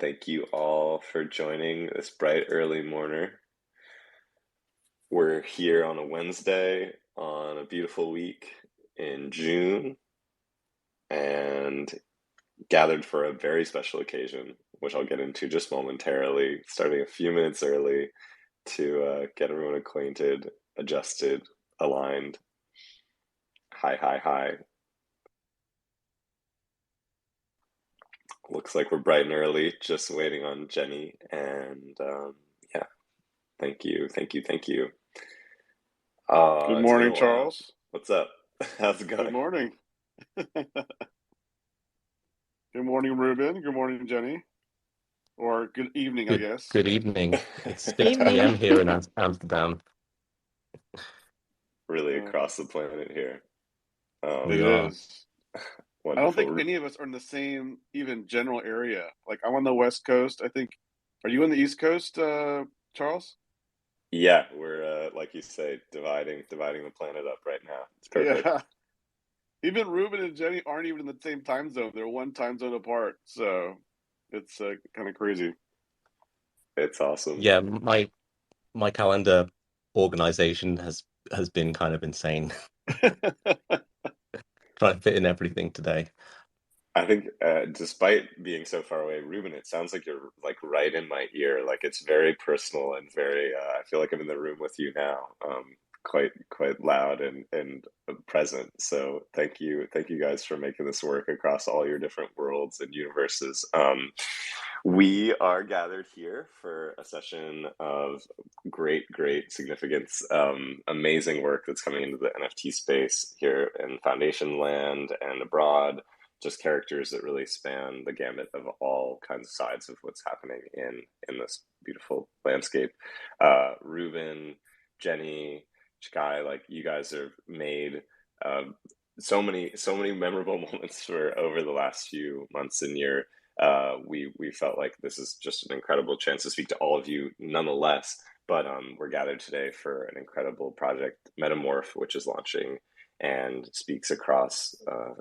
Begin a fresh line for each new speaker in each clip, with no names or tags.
Thank you all for joining this bright early morner. We're here on a Wednesday on a beautiful week in June and gathered for a very special occasion, which I'll get into just momentarily, starting a few minutes early to get everyone acquainted, adjusted, aligned. Hi, hi, hi. Looks like we're bright and early, just waiting on Jenni. And yeah, thank you, thank you, thank you.
Good
It's been
morning,
a while.
Charles.
What's up? How's it
Good
going?
morning. Good morning, Reuben. Good morning, Jenni. Or good evening, I guess.
Good evening. It's 6
Evening.
p.m. here in Amsterdam.
Really
Uh,
across the planet here.
it
We
Um,
are.
is. I don't think
Wonderful.
any of us are in the same even general area. Like I'm on the West Coast. I think. Are you on the East Coast, Charles?
Yeah, we're like you say, dividing the planet up right now. It's perfect.
Yeah. Even Reuben and Jenni aren't even in the same time zone. They're one time zone apart. So it's kind of crazy.
It's awesome.
Yeah, my calendar organization has been kind of insane. Trying to fit in everything today.
I think, despite being so far away, Ruben, it sounds like you're like right in my ear. Like it's very personal and very. I feel like I'm in the room with you now. Quite loud and present. So thank you guys for making this work across all your different worlds and universes. We are gathered here for a session of great significance, amazing work that's coming into the NFT space here in Foundation land and abroad, just characters that really span the gamut of all kinds of sides of what's happening in this beautiful landscape. Reuben, Jenni, Chikai, like you guys have made uh, so many memorable moments for over the last few months and year. We felt like this is just an incredible chance to speak to all of you, nonetheless. But we're gathered today for an incredible project, Metamorph, which is launching and speaks across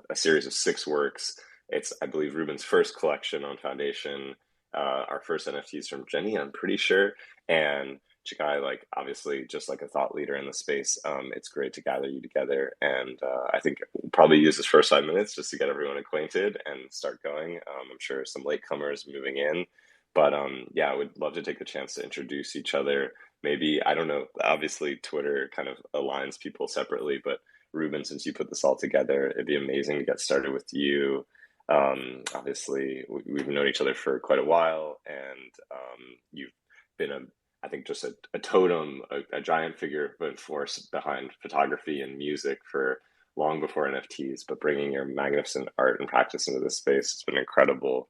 a series of six works. It's, I believe, Ruben's first collection on Foundation, our first NFTs from Jenni, I'm pretty sure. And Chikai, like obviously, just like a thought leader in the space, it's great to gather you together. And I think we'll probably use this first 5 minutes just to get everyone acquainted and start going. I'm sure some latecomers moving in, but yeah, I would love to take the chance to introduce each other. Maybe I don't know. Obviously, Twitter kind of aligns people separately, but Ruben, since you put this all together, it'd be amazing to get started with you. Obviously, we've known each other for quite a while, and you've been I think just a totem, a giant figure of force behind photography and music for long before NFTs. But bringing your magnificent art and practice into this space has been incredible.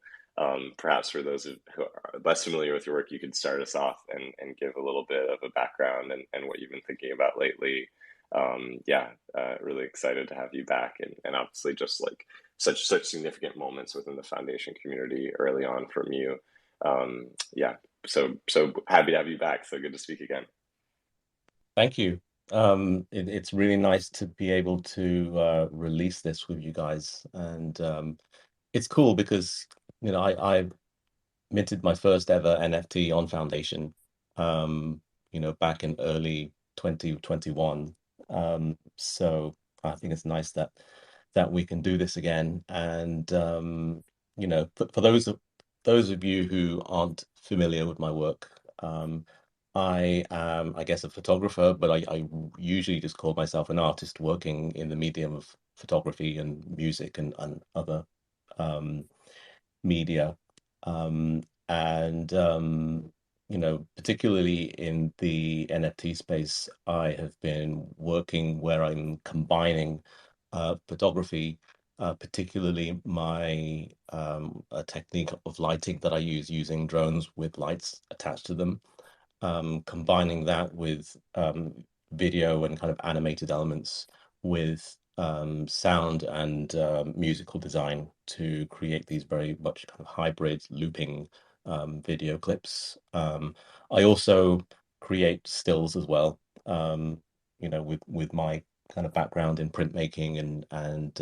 Perhaps for those who are less familiar with your work, you could start us off and give a little bit of a background and what you've been thinking about lately. Yeah, really excited to have you back, and obviously just like such significant moments within the foundation community early on from you. Yeah, so happy to have you back. So good to speak again.
Thank you. It's really nice to be able to release this with you guys, and it's cool because I minted my first ever NFT on Foundation, back in early 2021. So I think it's nice that we can do this again. And for those of you who aren't familiar with my work, I am, I guess, a photographer, but I usually just call myself an artist working in the medium of photography and music and other um, media. And particularly in the NFT space, I have been working where I'm combining photography, particularly my a technique of lighting that I use using drones with lights attached to them, combining that with video and kind of animated elements with sound and musical design to create these very much kind of hybrid looping video clips. I also create stills as well, with my kind of background in printmaking and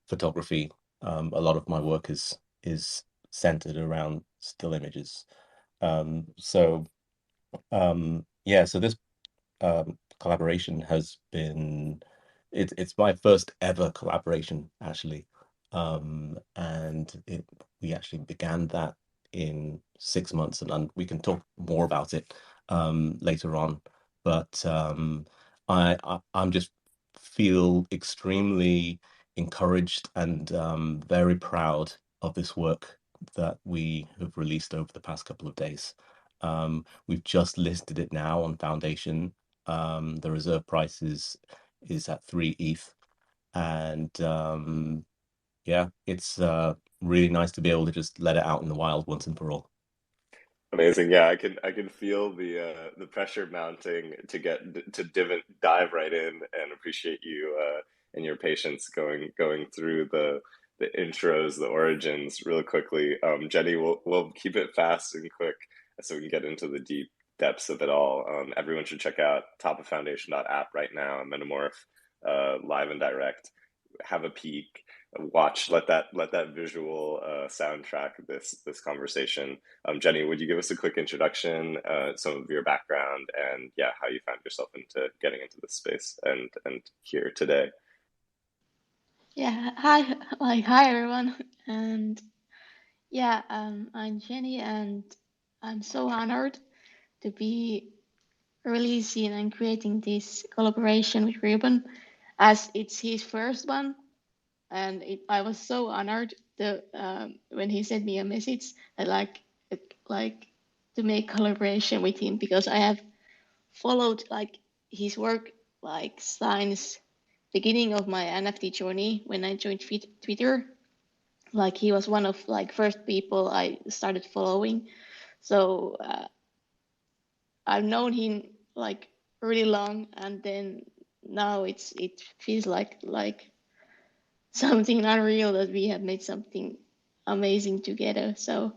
photography. A lot of my work is centered around still images. So yeah, so this collaboration has been it's my first ever collaboration actually. And we actually began that in 6 months, and we can talk more about it later on. But I'm just feel extremely encouraged and very proud of this work that we have released over the past couple of days. We've just listed it now on Foundation. The reserve price is at 3 ETH, and yeah, it's really nice to be able to just let it out in the wild once and for all.
Amazing. Yeah, I can feel the pressure mounting to dive right in, and appreciate you and your patience going through the intros, the origins really quickly. Jenny, we'll keep it fast and quick so we can get into the deep depths of it all. Everyone should check out topoffoundation.app right now, and Metamorph live and direct. Have a peek, watch, let that visual soundtrack this conversation. Jenny, would you give us a quick introduction, some of your background, and yeah, how you found yourself into getting into this space and here today?
Yeah, hi, hi everyone, and yeah, I'm Jenny, and I'm so honored to be releasing and creating this collaboration with Reuben, as it's his first one, and I was so honored when he sent me a message, I like to make collaboration with him because I have followed like his work like since beginning of my NFT journey when I joined Twitter. Like he was one of like first people I started following. So I've known him like really long, and then now it feels like something unreal that we have made something amazing together. So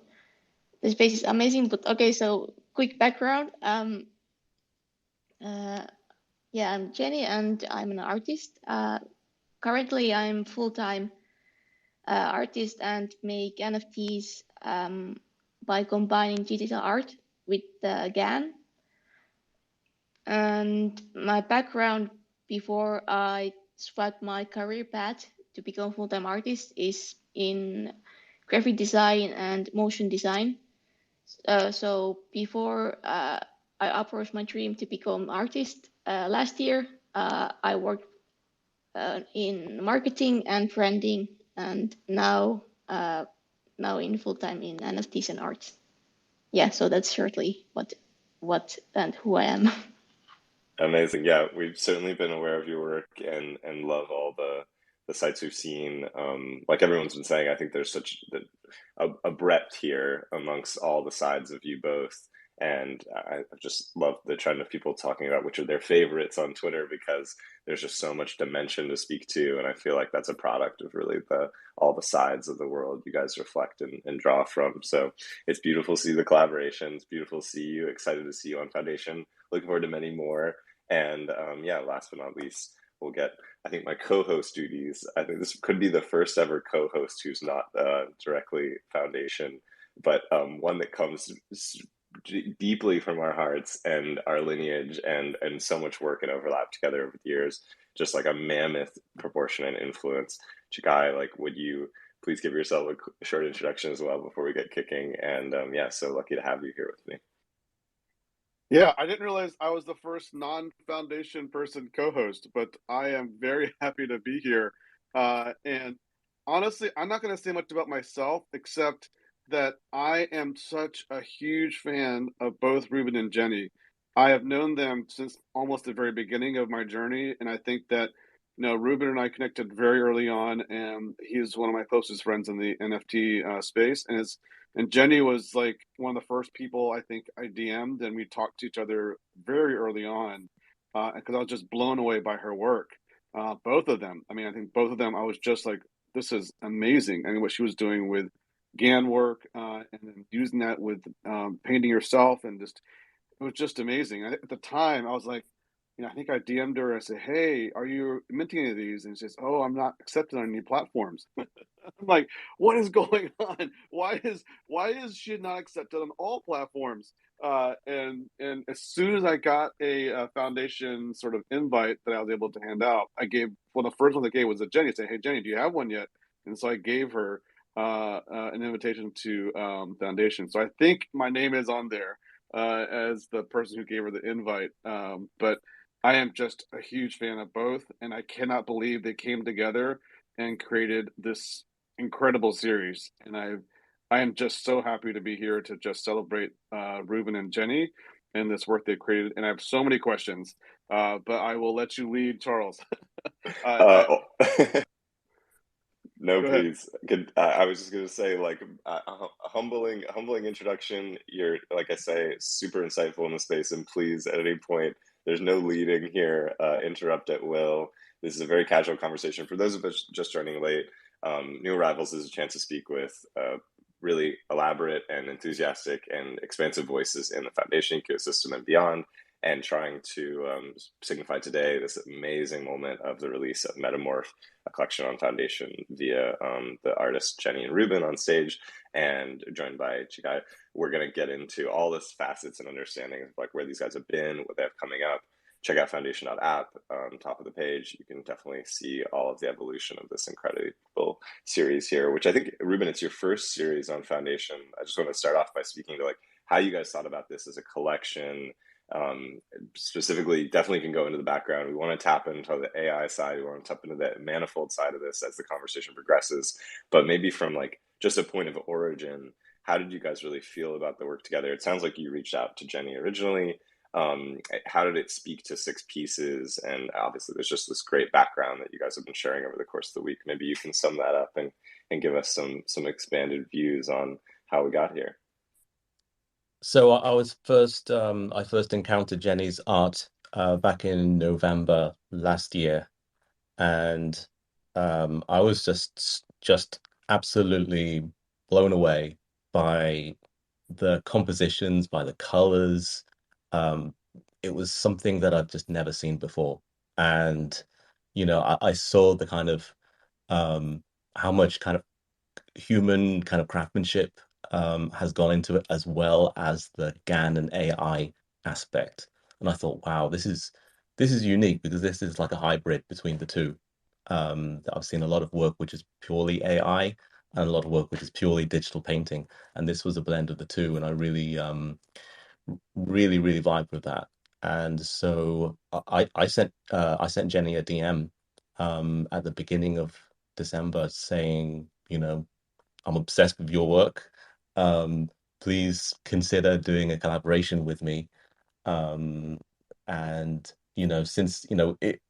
the space is amazing. But okay, so quick background. Uh, yeah, I'm Jenny, and I'm an artist. Currently, I'm full-time artist and make NFTs by combining digital art with GAN. And my background before I swapped my career path to become full-time artist is in graphic design and motion design. So before I approached my dream to become artist last year, I worked in marketing and branding, and now in full time in NFTs and arts. Yeah, so that's shortly what and who I am.
Amazing. Yeah, we've certainly been aware of your work and love all the sites we've seen. Like everyone's been saying, I think there's such a breadth here amongst all the sides of you both. And I just love the trend of people talking about which are their favorites on Twitter, because there's just so much dimension to speak to. And I feel like that's a product of really the all the sides of the world you guys reflect and draw from. So it's beautiful to see the collaborations, beautiful to see you, excited to see you on Foundation. Looking forward to many more. And yeah, last but not least, we'll get, I think, my co-host duties. I think this could be the first ever co-host who's not directly Foundation, but one that comes deeply from our hearts and our lineage, and so much work and overlap together over the years, just like a mammoth proportion and influence. Chikai, like, would you please give yourself a short introduction as well before we get kicking? And yeah, so lucky to have you here with me.
Yeah, I didn't realize I was the first non-Foundation person co-host, but I am very happy to be here. And honestly, I'm not going to say much about myself except that I am such a huge fan of both Reuben and Jenny. I have known them since almost the very beginning of my journey, and I think that Reuben and I connected very early on, and he's one of my closest friends in the NFT space, and Jenny was like one of the first people I think I DM'd, and we talked to each other very early on because I was just blown away by her work. Both of them. I mean, I think both of them, I was just like, this is amazing. I mean, what she was doing with GAN work and then using that with painting herself, and just, it was just amazing. At the time, I was like, I think I DM'd her. I said, "Hey, are you minting any of these?" And she says, "Oh, I'm not accepted on any platforms." I'm like, "What is going on? Why is she not accepted on all platforms?" And as soon as I got a foundation sort of invite that I was able to hand out, I gave the first one I gave was to Jenny. I said, "Hey, Jenny, do you have one yet?" And so I gave her an invitation to foundation. So I think my name is on there as the person who gave her the invite. But I am just a huge fan of both, and I cannot believe they came together and created this incredible series. And I am just so happy to be here to just celebrate Reuben and Jenny and this work they've created. And I have so many questions, but I will let you lead, Charles.
Uh, no,
Go ahead.
please. Good. I was just gonna say, like, a humbling introduction. You're, like I say, super insightful in the space, and please, at any point, there's no leading here. Interrupt at will. This is a very casual conversation. For those of us just joining late, New Arrivals is a chance to speak with really elaborate and enthusiastic and expansive voices in the foundation ecosystem and beyond, and trying to signify today this amazing moment of the release of Metamorph, a collection on Foundation via the artists Jenni and Reuben on stage, and joined by Chikai. We're going to get into all this facets and understanding of like where these guys have been, what they have coming up. Check out foundation.app on top of the page. You can definitely see all of the evolution of this incredible series here, which I think, Reuben, it's your first series on Foundation. I just want to start off by speaking to like how you guys thought about this as a collection. Specifically, definitely can go into the background. We want to tap into the AI side. We want to tap into the manifold side of this as the conversation progresses. But maybe from like just a point of origin, how did you guys really feel about the work together? It sounds like you reached out to Jenni originally. How did it speak to six pieces? And obviously, there's just this great background that you guys have been sharing over the course of the week. Maybe you can sum that up and give us some expanded views on how we got here.
So I first encountered Jenni's art back in November last year, and I was just absolutely blown away by the compositions, by the colors. Um, it was something that I've just never seen before, and I saw the kind of how much kind of human kind of craftsmanship has gone into it, as well as the GAN and AI aspect. And I thought, wow, this is unique because this is like a hybrid between the two. I've seen a lot of work which is purely AI and a lot of work which is purely digital painting, and this was a blend of the two, and I really vibed with that. And so I sent Jenni a DM at the beginning of December saying, I'm obsessed with your work. Um, Please consider doing a collaboration with me. Um, and since it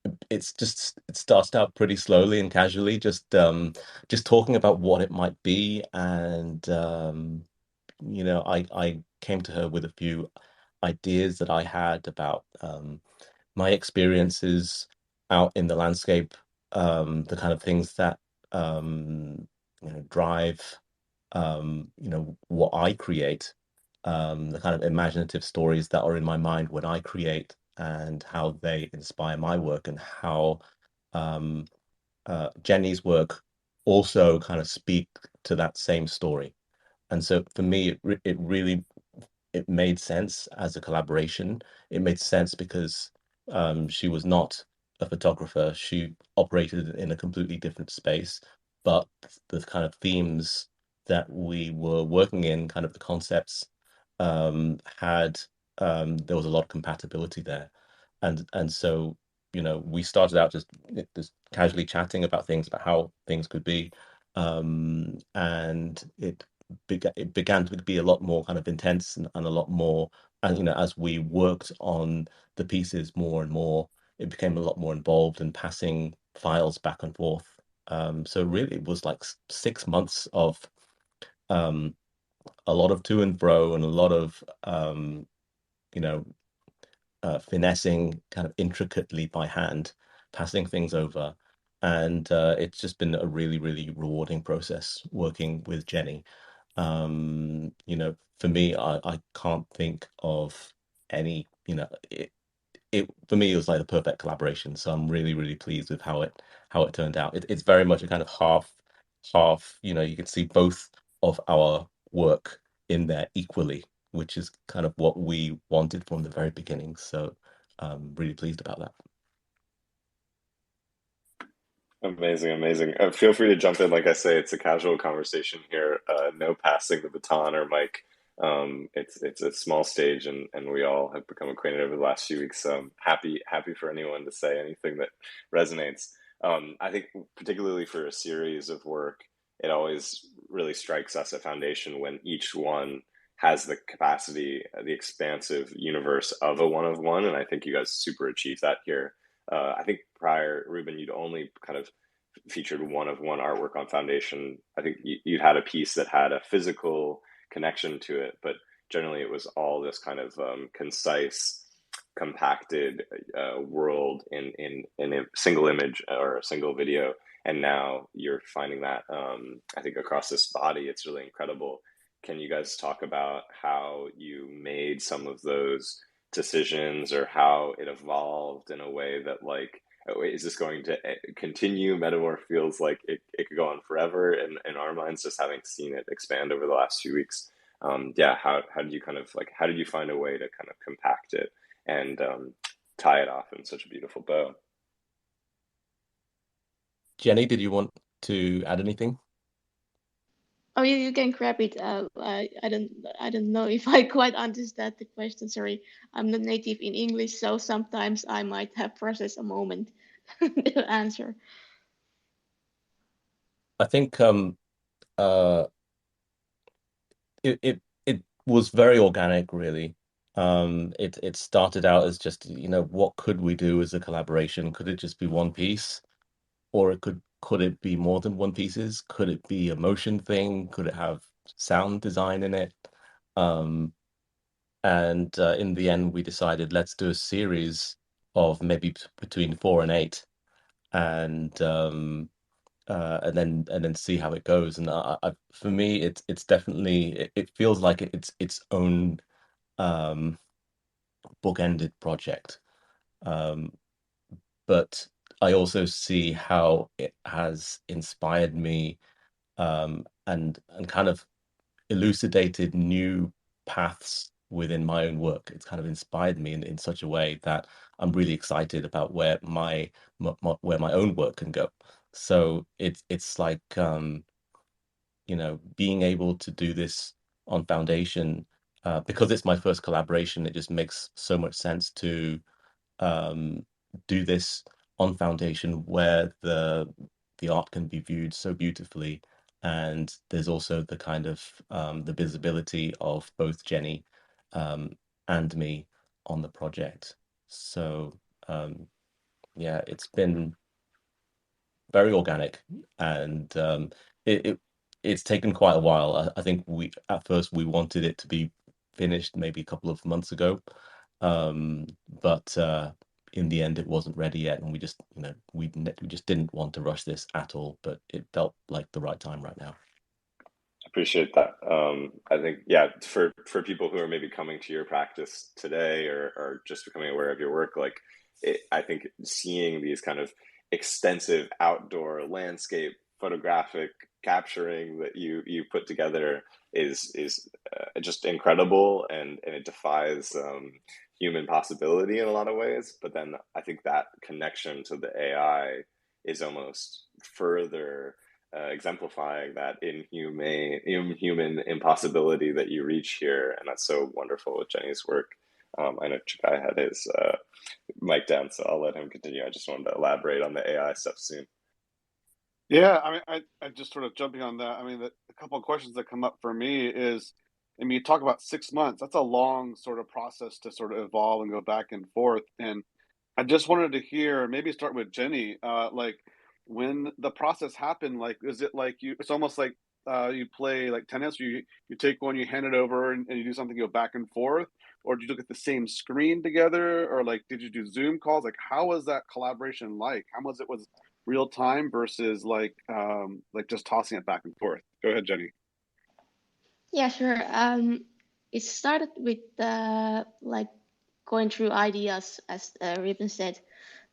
starts out pretty slowly and casually, just talking about what it might be, and I came to her with a few ideas that I had about my experiences out in the landscape, the kind of things that drive what I create, the kind of imaginative stories that are in my mind when I create, and how they inspire my work, and how um, Jenni's work also kind of speak to that same story. And so for me, it really it made sense as a collaboration. It made sense because she was not a photographer. She operated in a completely different space, but the kind of themes that we were working in, kind of the concepts, had there was a lot of compatibility there, and so we started out just casually chatting about things, about how things could be, and it began to be a lot more kind of intense, and a lot more, and as we worked on the pieces more and more, it became a lot more involved in passing files back and forth. So really it was like 6 months of um, a lot of to and fro, and a lot of you know finessing kind of intricately by hand, passing things over. And it's just been a really rewarding process working with Jenni. For me, I can't think of any, for me, it was like the perfect collaboration. So I'm really, really pleased with how it turned out. It's very much a kind of half. You can see both of our work in there equally, which is kind of what we wanted from the very beginning. So I'm really pleased about that.
Amazing, amazing. Feel free to jump in. Like I say, it's a casual conversation here. No passing the baton or mic. It's a small stage, and we all have become acquainted over the last few weeks. So I'm happy for anyone to say anything that resonates. I think particularly for a series of work, it always really strikes us at Foundation when each one has the capacity, the expansive universe of a one of one, and I think you guys super achieved that here. I think prior, Reuben, you'd only kind of featured one of one artwork on Foundation. I think you had a piece that had a physical connection to it, but generally it was all this kind of concise, compacted world in a single image or a single video. And now you're finding that I think across this body, it's really incredible. Can you guys talk about how you made some of those decisions or how it evolved in a way that like, oh, is this going to continue? Metamorph feels like it could go on forever in our minds, just having seen it expand over the last few weeks. Yeah, how did you kind of like, how did you find a way to kind of compact it and tie it off in such a beautiful bow?
Jenny, did you want to add anything?
Oh, you can grab it. I don't know if I quite understand the question. Sorry, I'm not native in English, so sometimes I might have processed a moment to answer.
I think uh, it was very organic, really. It started out as just, what could we do as a collaboration? Could it just be one piece, or could it be more than one pieces? Could it be a motion thing? Could it have sound design in it? Um, and in the end, we decided let's do a series of maybe between 4 and 8, and and then see how it goes. And for me, it's definitely it feels like its own bookended project. Um, but I also see how it has inspired me, and kind of elucidated new paths within my own work. It's kind of inspired me in such a way that I'm really excited about where where my own work can go. So it's like being able to do this on Foundation, because it's my first collaboration. It just makes so much sense to um, do this on Foundation where the art can be viewed so beautifully, and there's also the kind of the visibility of both Jenny um, and me on the project. So yeah, it's been very organic, and it it's taken quite a while. I think we at first we wanted it to be finished maybe a couple of months ago, but in the end it wasn't ready yet, and we just we just didn't want to rush this at all. But it felt like the right time right now.
Appreciate that. I think, yeah, for people who are maybe coming to your practice today or just becoming aware of your work, like I think seeing these kind of extensive outdoor landscape photographic capturing that you put together is just incredible, and it defies human possibility in a lot of ways. But then I think that connection to the AI is almost further exemplifying that inhuman impossibility that you reach here, and that's so wonderful with Jenny's work. I know Chikai had his mic down, so I'll let him continue. I just wanted to elaborate on the AI stuff soon.
Yeah, I mean, I just sort of jumping on that. I mean, a couple of questions that come up for me is, I mean, you talk about 6 months. That's a long sort of process to sort of evolve and go back and forth. And I just wanted to hear, maybe start with Jenny, like when the process happened, like, is it like it's almost like you play like tennis, you take one, you hand it over and you do something, you go back and forth, or did you look at the same screen together, or like, did you do Zoom calls? Like, how was that collaboration like? How was it was real time versus like just tossing it back and forth? Go ahead, Jenny.
Yeah, sure. It started with like going through ideas, as Reuben said,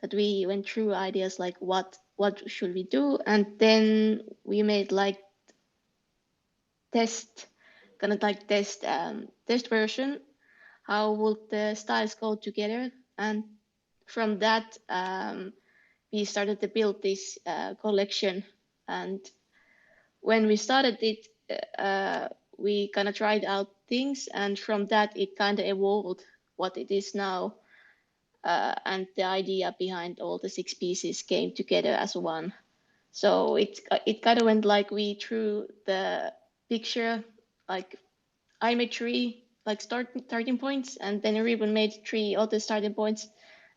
that we went through ideas like what should we do, and then we made like test version. How would the styles go together? And from that, we started to build this collection. And when we started it, we kind of tried out things, and from that, it kind of evolved what it is now. And the idea behind all the 6 pieces came together as one. So it kind of went like we drew the picture, like I made 3 like starting points, and then Reuben made 3 other starting points,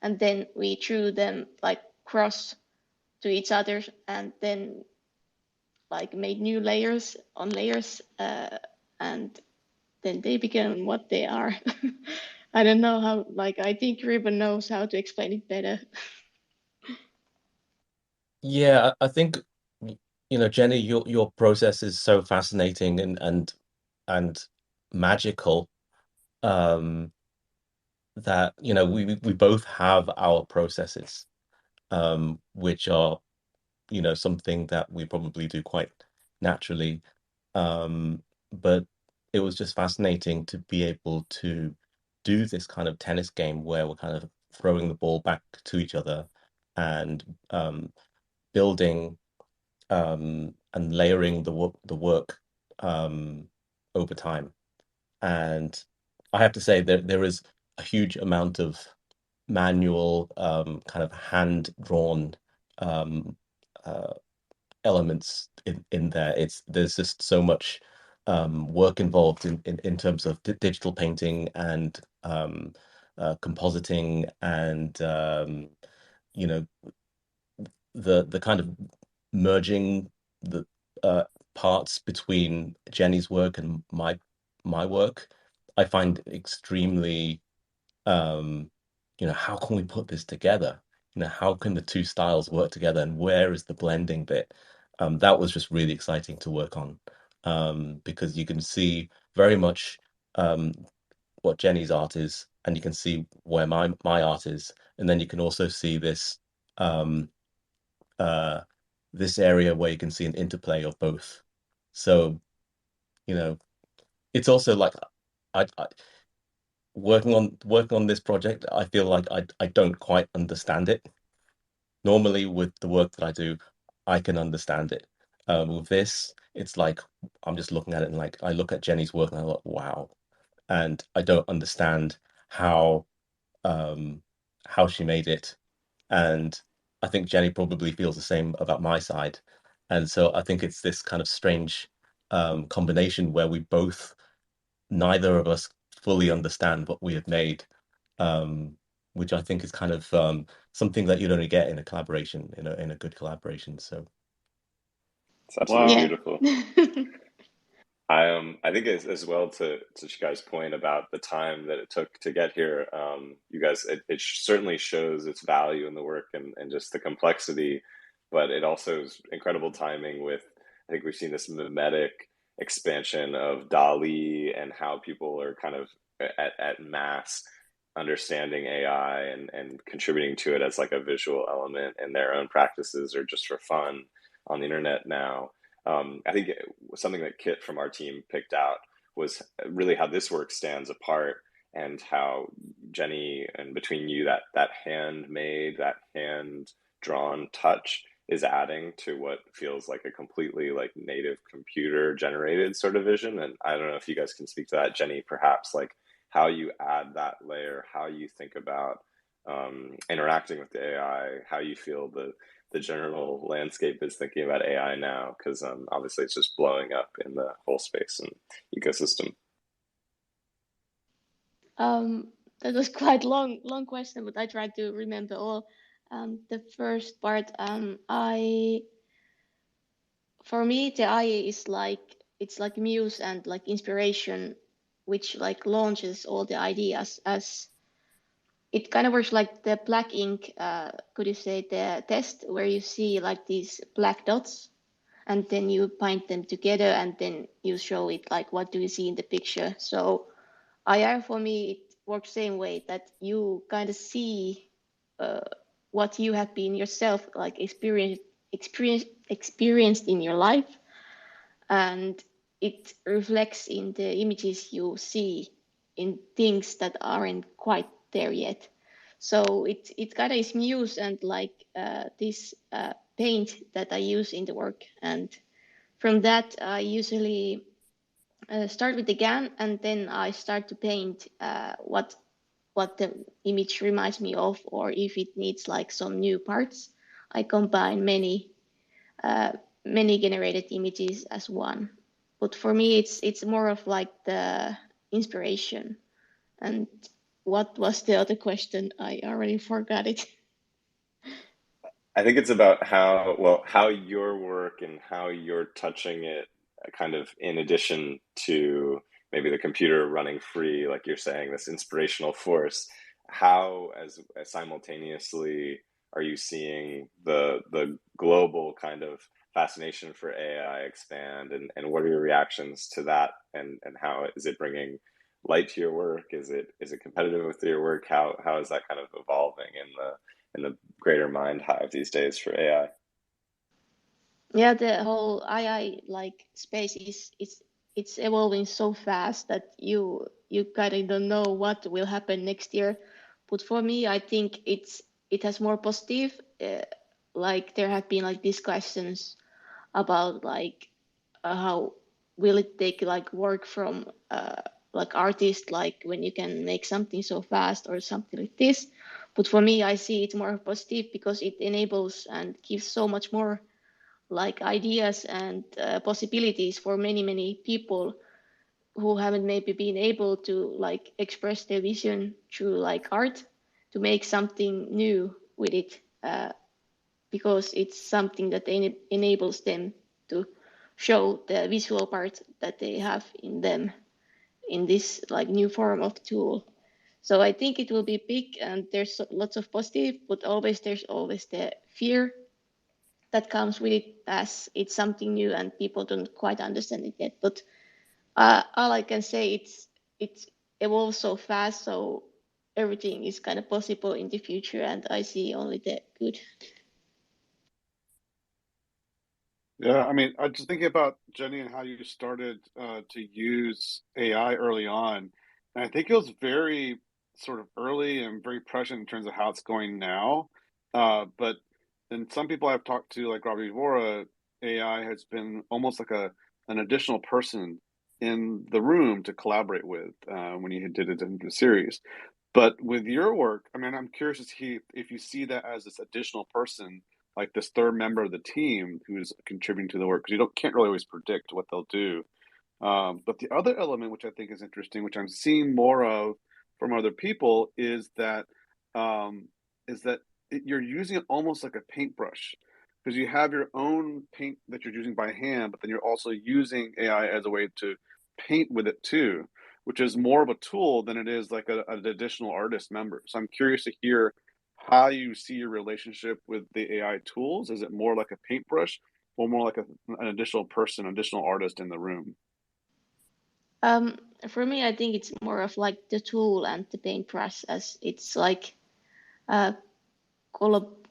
and then we drew them like cross to each other, and then like made new layers on layers, and then they became what they are. I don't know how, like I think Reuben knows how to explain it better.
Yeah, I think Jenny, your process is so fascinating and magical, um, that we both have our processes, which are something that we probably do quite naturally. But it was just fascinating to be able to do this kind of tennis game where we're kind of throwing the ball back to each other and building and layering the work over time. And I have to say that there is a huge amount of manual, kind of hand drawn, um, uh, elements in there. There's just so much work involved in terms of digital painting and compositing and you know the kind of merging the parts between Jenny's work and my work. I find extremely, um, how can we put this together? How can the two styles work together, and where is the blending bit? That was just really exciting to work on, because you can see very much um, what Jenny's art is, and you can see where my art is, and then you can also see um, uh, this area where you can see an interplay of both. So, you know, it's also like I working on this project, I feel like I don't quite understand it. Normally with the work that I do, I can understand it. With this, it's like I'm just looking at it and like I look at Jenny's work and I thought, wow. And I don't understand how um how she made it. And I think Jenny probably feels the same about my side. And so I think it's this kind of strange combination where we both, neither of us fully understand what we have made, um, which I think is kind of something that you'd only get in a collaboration, in a good collaboration. So
It's absolutely
Wow.
Yeah.
beautiful. I think as well, to Chikai's point about the time that it took to get here, you guys, it certainly shows its value in the work and just the complexity, but it also is incredible timing with, I think we've seen this mimetic expansion of DALL-E and how people are kind of at mass understanding AI and contributing to it as like a visual element in their own practices or just for fun on the internet now. I think something that Kit from our team picked out was really how this work stands apart, and how Jenny, and between you, that handmade, that hand drawn touch is adding to what feels like a completely like native computer generated sort of vision. And I don't know if you guys can speak to that, Jenny, perhaps like how you add that layer, how you think about interacting with the AI, how you feel the general landscape is thinking about AI now, because obviously it's just blowing up in the whole space and ecosystem.
That was quite long question, but I tried to remember all. The first part, for me, the AI is like, it's like muse and like inspiration, which like launches all the ideas. As it kind of works like the black ink, could you say, the test where you see like these black dots, and then you bind them together, and then you show it like what do you see in the picture. So IR for me, works same way, that you kind of see what you have been yourself, like experienced in your life, and it reflects in the images you see in things that aren't quite there yet. So it kind of is muse and like this paint that I use in the work, and from that I usually start with the GAN, and then I start to paint what the image reminds me of, or if it needs like some new parts. I combine uh, many generated images as one. But for me, it's more of like the inspiration. And what was the other question? I already forgot it.
I think it's about how your work and how you're touching it, kind of in addition to maybe the computer running free, like you're saying, this inspirational force. How, as simultaneously, are you seeing the global kind of fascination for AI expand, and what are your reactions to that, and how is it bringing light to your work? Is it competitive with your work? How is that kind of evolving in the greater mind hive these days for AI?
Yeah, the whole AI like space it's evolving so fast that you kind of don't know what will happen next year. But for me, I think it has more positive. Like there have been like discussions about like how will it take like work from like artists, like when you can make something so fast or something like this. But for me, I see it more positive because it enables and gives so much more like ideas and possibilities for many people who haven't maybe been able to like express their vision through like art, to make something new with it, because it's something that enables them to show the visual part that they have in them in this like new form of tool. So I think it will be big, and there's lots of positive, but always there's always the fear that comes with it, as it's something new and people don't quite understand it yet. But all I can say, it's evolves so fast, so everything is kind of possible in the future, and I see only the good.
Yeah, I mean, I just thinking about Jenny and how you started to use AI early on, and I think it was very sort of early and very prescient in terms of how it's going now. But then some people I've talked to, like Robbie Vora, AI has been almost like an additional person in the room to collaborate with when you did it in the series. But with your work, I mean, I'm curious to see if you see that as this additional person, like this third member of the team who's contributing to the work, because you don't can't really always predict what they'll do. But the other element, which I think is interesting, which I'm seeing more of from other people, um, is that you're using it almost like a paintbrush, because you have your own paint that you're using by hand, but then you're also using AI as a way to paint with it too, which is more of a tool than it is like an additional artist member. So I'm curious to hear how you see your relationship with the AI tools. Is it more like a paintbrush, or more like an additional person, additional artist in the room?
Um, for me, I think it's more of like the tool and the paintbrush, as it's like uh,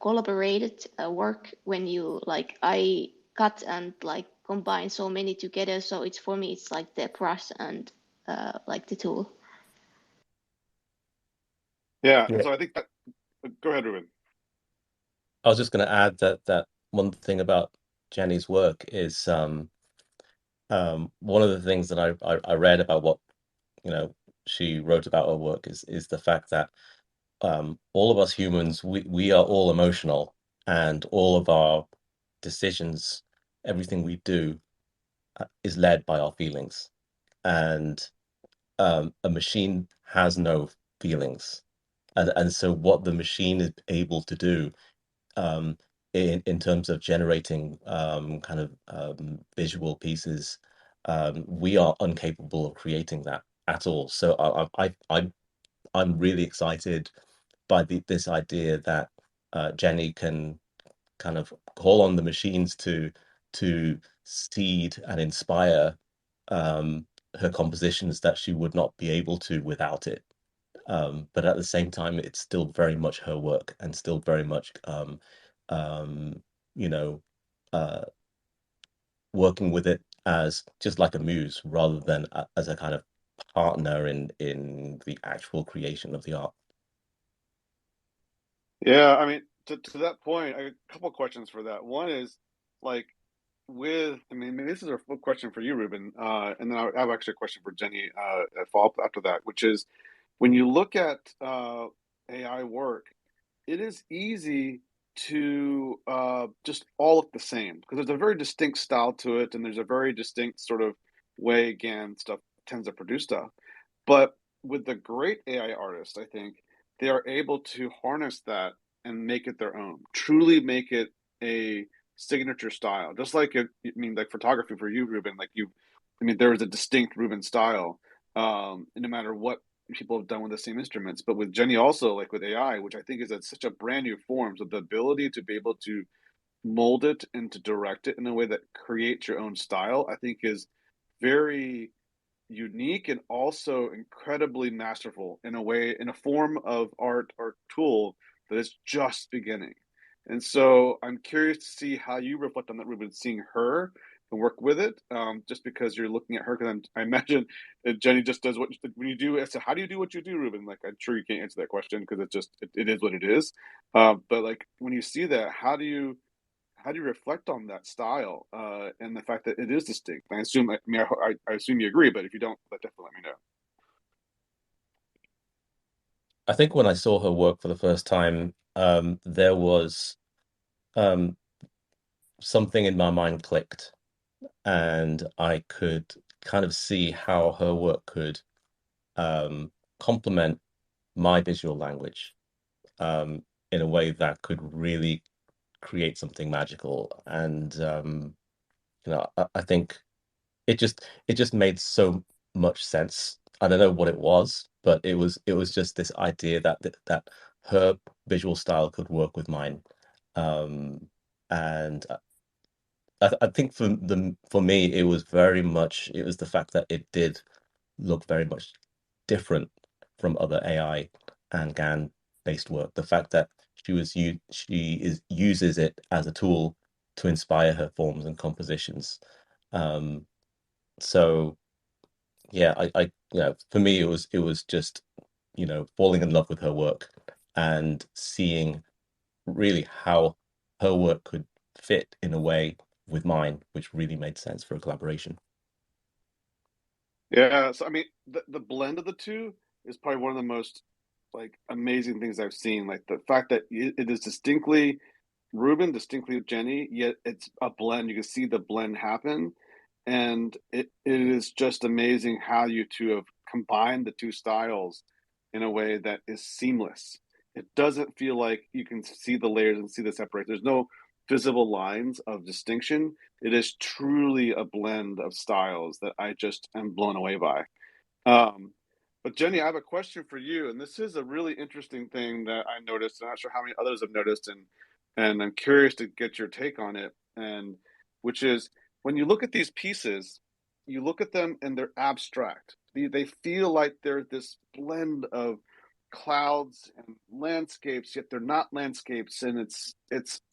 collaborated work when you like I cut and like combine so many together. So it's for me, it's like the brush and like the tool.
Yeah, and
Yeah.
so I think that. Go ahead, Ruben.
I was just going to add that one thing about Jenny's work is one of the things that I read about what you know she wrote about her work is the fact that all of us humans, we are all emotional, and all of our decisions, everything we do, is led by our feelings. And a machine has no feelings. And so what the machine is able to do, um, in terms of generating kind of visual pieces, we are incapable of creating that at all. So I'm really excited by this idea that Jenny can kind of call on the machines to seed and inspire um, her compositions that she would not be able to without it. But at the same time, it's still very much her work and still very much, you know, uh, working with it as just like a muse rather than as a kind of partner in the actual creation of the art.
Yeah, I mean, to that point, I have a couple questions for that. One is like I mean, this is a full question for you, Reuben, and then I have actually a question for Jenni, a follow-up after that, which is when you look at AI work, it is easy to just all look the same because there's a very distinct style to it, and there's a very distinct sort of way GAN stuff tends to produce stuff. But with the great AI artists, I think they are able to harness that and make it their own, truly make it a signature style. Just like I mean, like photography for you, Ruben, like I mean, there is a distinct Ruben style, no matter what people have done with the same instruments. But with Jenni also, like with AI, which I think is at such a brand new form, so the ability to be able to mold it and to direct it in a way that creates your own style, I think is very unique and also incredibly masterful in a way, in a form of art or tool that is just beginning. And so I'm curious to see how you reflect on that, Ruben, seeing her and work with it, just because you're looking at her. Because I imagine that Jenni just does what when you do. So how do you do what you do, Ruben? Like I'm sure you can't answer that question because it is what it is. But like when you see that, how do you reflect on that style and the fact that it is distinct? I assume, I mean, I assume you agree, but if you don't, definitely let me know.
I think when I saw her work for the first time, there was um, something in my mind clicked, and I could kind of see how her work could complement my visual language in a way that could really create something magical. And I think it just made so much sense. I don't know what it was, but it was just this idea that her visual style could work with mine. And I think for me it was the fact that it did look very much different from other AI and GAN based work. The fact that she uses it as a tool to inspire her forms and compositions. Um, so yeah, for me it was just falling in love with her work and seeing really how her work could fit in a way with mine, which really made sense for a collaboration.
Yeah, so I mean, the blend of the two is probably one of the most like amazing things I've seen. Like the fact that it is distinctly Ruben, distinctly Jenni, yet it's a blend. You can see the blend happen, and it is just amazing how you two have combined the two styles in a way that is seamless. It doesn't feel like you can see the layers and see the separate. There's no visible lines of distinction. It is truly a blend of styles that I just am blown away by. Um, but Jenni, I have a question for you, and this is a really interesting thing that I noticed. I'm not sure how many others have noticed, and I'm curious to get your take on it. And which is when you look at these pieces, you look at them and they're abstract. They feel like they're this blend of clouds and landscapes, yet they're not landscapes, and it's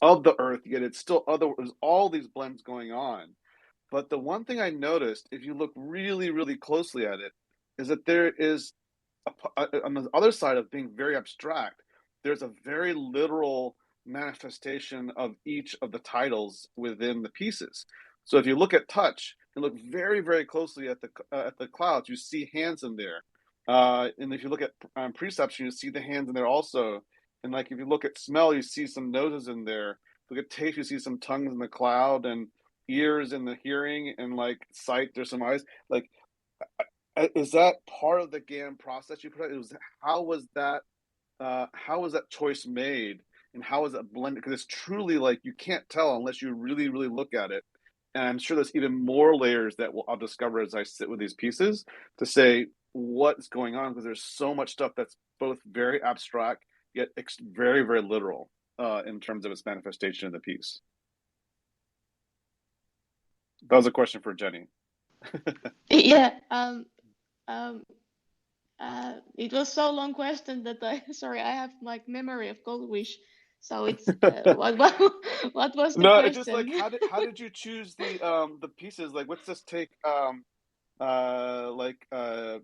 of the earth, yet it's still other. There's all these blends going on. But the one thing I noticed, if you look really, really closely at it, is that there is on the other side of being very abstract, there's a very literal manifestation of each of the titles within the pieces. So if you look at touch and look very, very closely at the clouds, you see hands in there. And if you look at perception, you see the hands in there also. And like if you look at smell, you see some noses in there. Look at taste, you see some tongues in the cloud, and ears in the hearing, and like sight, there's some eyes. Like is that part of the GAN process you put out? It was how was that choice made, and how is it blended? Because it's truly like you can't tell unless you really, really look at it. And I'm sure there's even more layers that I'll discover as I sit with these pieces to say what's going on, because there's so much stuff that's both very abstract yet very, very literal in terms of its manifestation in the piece. That was a question for Jenni.
Yeah. Um, It was so long question that I sorry, I have like memory of goldfish. So it's what was the
No, it's just like
question?
how did you choose the pieces? Like, let's just take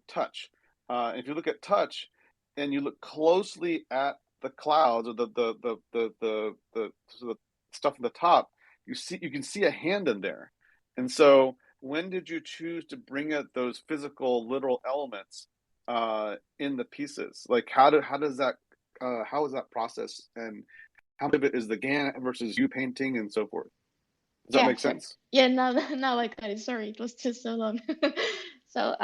touch. If you look at touch and you look closely at the clouds or the stuff at the top, you can see a hand in there. And so when did you choose to bring out those physical literal elements in the pieces? Like how is that process, and how much of it is the GAN versus you painting and so forth? Does that
Yeah,
make
sure.
sense?
Yeah, now I got it. Sorry, it was just so long. So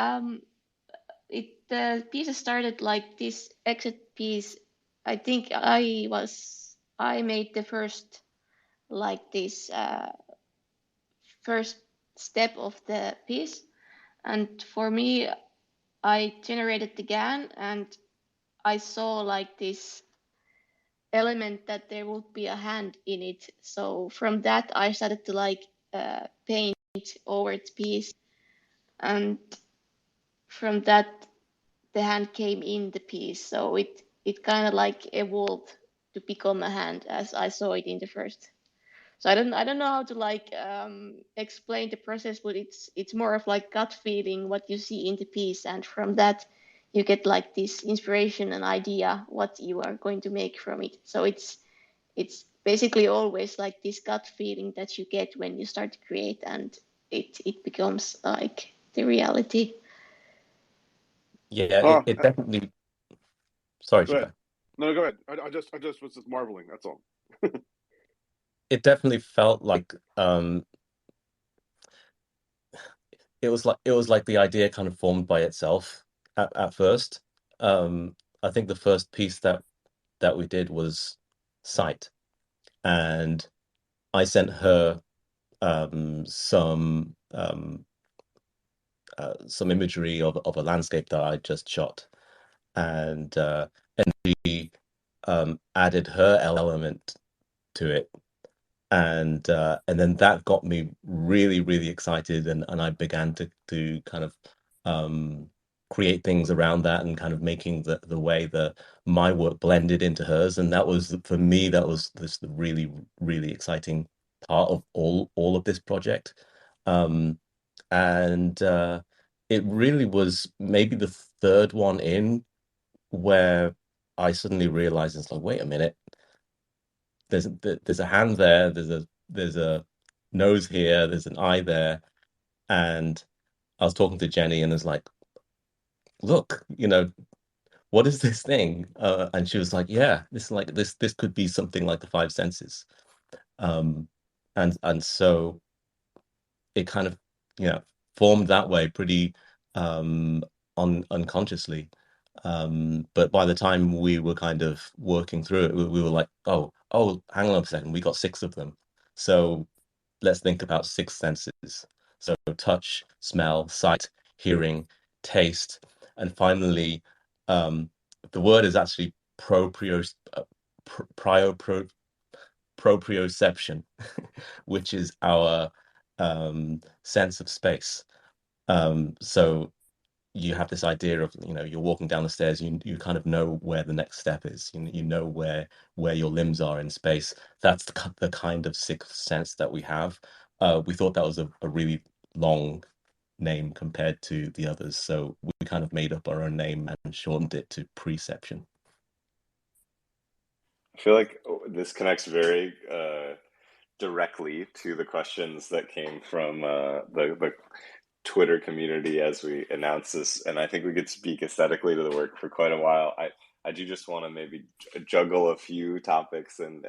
the piece started like this exit piece. I think I made the first like this first step of the piece, and for me, I generated the GAN and I saw like this element that there would be a hand in it. So from that, I started to like paint over the piece, and from that, the hand came in the piece. So it kind of like evolved to become a hand as I saw it in the first. So I don't know how to like explain the process, but it's more of like gut feeling what you see in the piece, and from that you get like this inspiration and idea what you are going to make from it. So it's basically always like this gut feeling that you get when you start to create, and it becomes like the reality.
Yeah,
Oh,
it definitely. Sorry,
go ahead.
Chikai.
No, go ahead. I just was just marveling. That's all.
It definitely felt like it was like the idea kind of formed by itself at first. I think the first piece that we did was Sight, and I sent her some imagery of a landscape that I just shot, and she added her element to it, and then that got me really really excited, and I began to kind of create things around that, and kind of making the way that my work blended into hers, and that was, for me, that was this the really really exciting part of all of this project. Um and it really was maybe the third one in where I suddenly realized, it's like, wait a minute, there's a hand there, there's a nose here, there's an eye there. And I was talking to Jenny, and it's like, look, what is this thing? And she was like, yeah, this could be something like the five senses. um and so it kind of, you know formed that way, pretty unconsciously. But by the time we were kind of working through it, we were like, oh, hang on a second, we got six of them. So let's think about six senses. So touch, smell, sight, hearing, taste, and finally, um, the word is actually prio, proprioception, which is our sense of space. So you have this idea of, you're walking down the stairs, you kind of know where the next step is, you know where your limbs are in space. That's the kind of sixth sense that we have. We thought that was a really long name compared to the others, so we kind of made up our own name and shortened it to Preception.
I feel like this connects very directly to the questions that came from the Twitter community as we announce this, and I think we could speak aesthetically to the work for quite a while. I do just want to maybe juggle a few topics and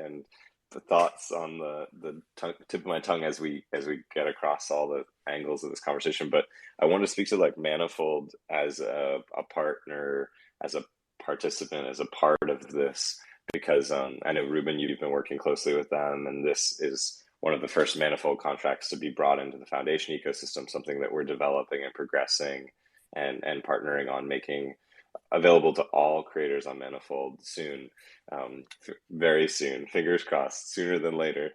the thoughts on the tip of my tongue as we get across all the angles of this conversation. But I want to speak to like Manifold as a partner, as a participant, as a part of this, because I know, Reuben, you've been working closely with them, and this is one of the first Manifold contracts to be brought into the foundation ecosystem, something that we're developing and progressing and partnering on making available to all creators on Manifold soon, very soon, fingers crossed, sooner than later,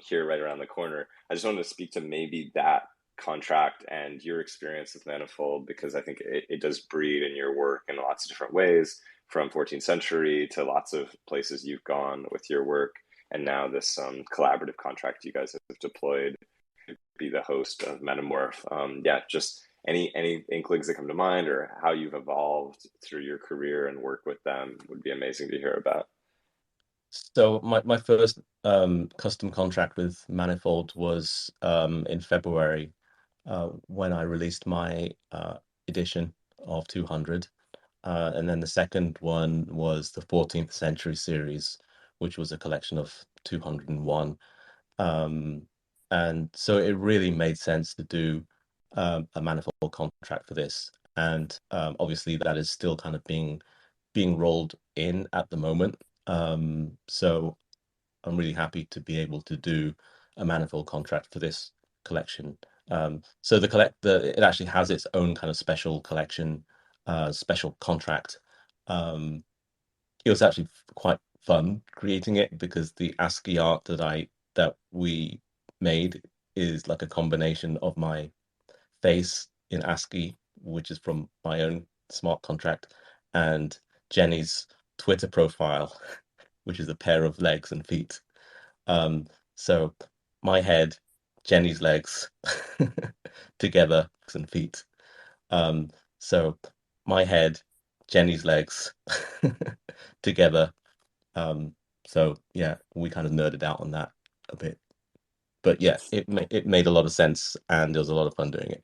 here right around the corner. I just wanted to speak to maybe that contract and your experience with Manifold, because I think it does breed in your work in lots of different ways, from 14th century to lots of places you've gone with your work, and now this collaborative contract you guys have deployed to be the host of Metamorph. Yeah, just any inklings that come to mind, or how you've evolved through your career and work with them, would be amazing to hear about.
So my first custom contract with Manifold was in February when I released my edition of 200. And then the second one was the 14th Century series, which was a collection of 201. And so it really made sense to do a Manifold contract for this. And obviously that is still kind of being rolled in at the moment. So I'm really happy to be able to do a Manifold contract for this collection. So it actually has its own kind of special collection, special contract. It was actually quite fun creating it, because the ASCII art that we made is like a combination of my face in ASCII, which is from my own smart contract, and Jenni's Twitter profile, which is a pair of legs and feet. So my head, Jenni's legs together, and feet. Um, so my head, Jenni's legs together. So yeah, we kind of nerded out on that a bit, but yeah, it made a lot of sense, and there was a lot of fun doing it.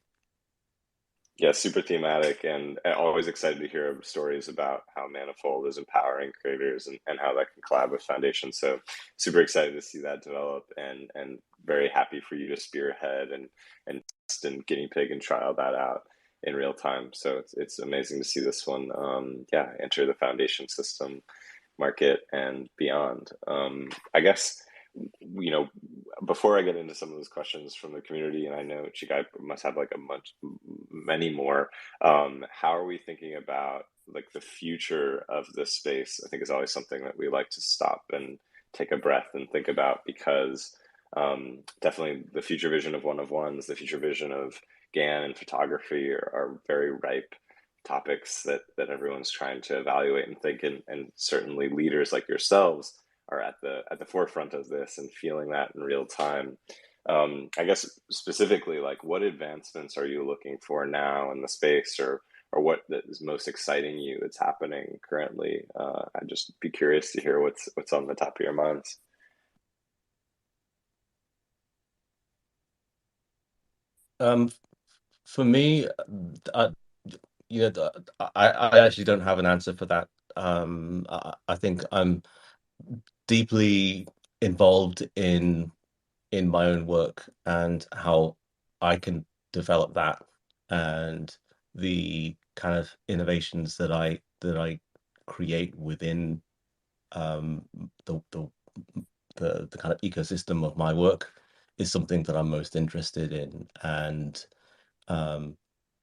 Yeah, super thematic, and always excited to hear stories about how Manifold is empowering creators, and how that can collab with Foundation. So super excited to see that develop, and very happy for you to spearhead and test and guinea pig and trial that out in real time. So it's amazing to see this one, yeah, enter the Foundation system market and beyond. I guess, before I get into some of those questions from the community, and I know Chikai must have like many more. How are we thinking about like the future of this space? I think is always something that we like to stop and take a breath and think about, because definitely the future vision of one of ones, the future vision of GAN and photography are very ripe topics that everyone's trying to evaluate and think, and certainly leaders like yourselves are at the forefront of this and feeling that in real time. I guess specifically, like, what advancements are you looking for now in the space, or what is most exciting you that's happening currently? I'd just be curious to hear what's on the top of your minds.
Um, for me, I actually don't have an answer for that. I think I'm deeply involved in my own work and how I can develop that, and the kind of innovations that I create within um, the, the the kind of ecosystem of my work is something that I'm most interested in. And um,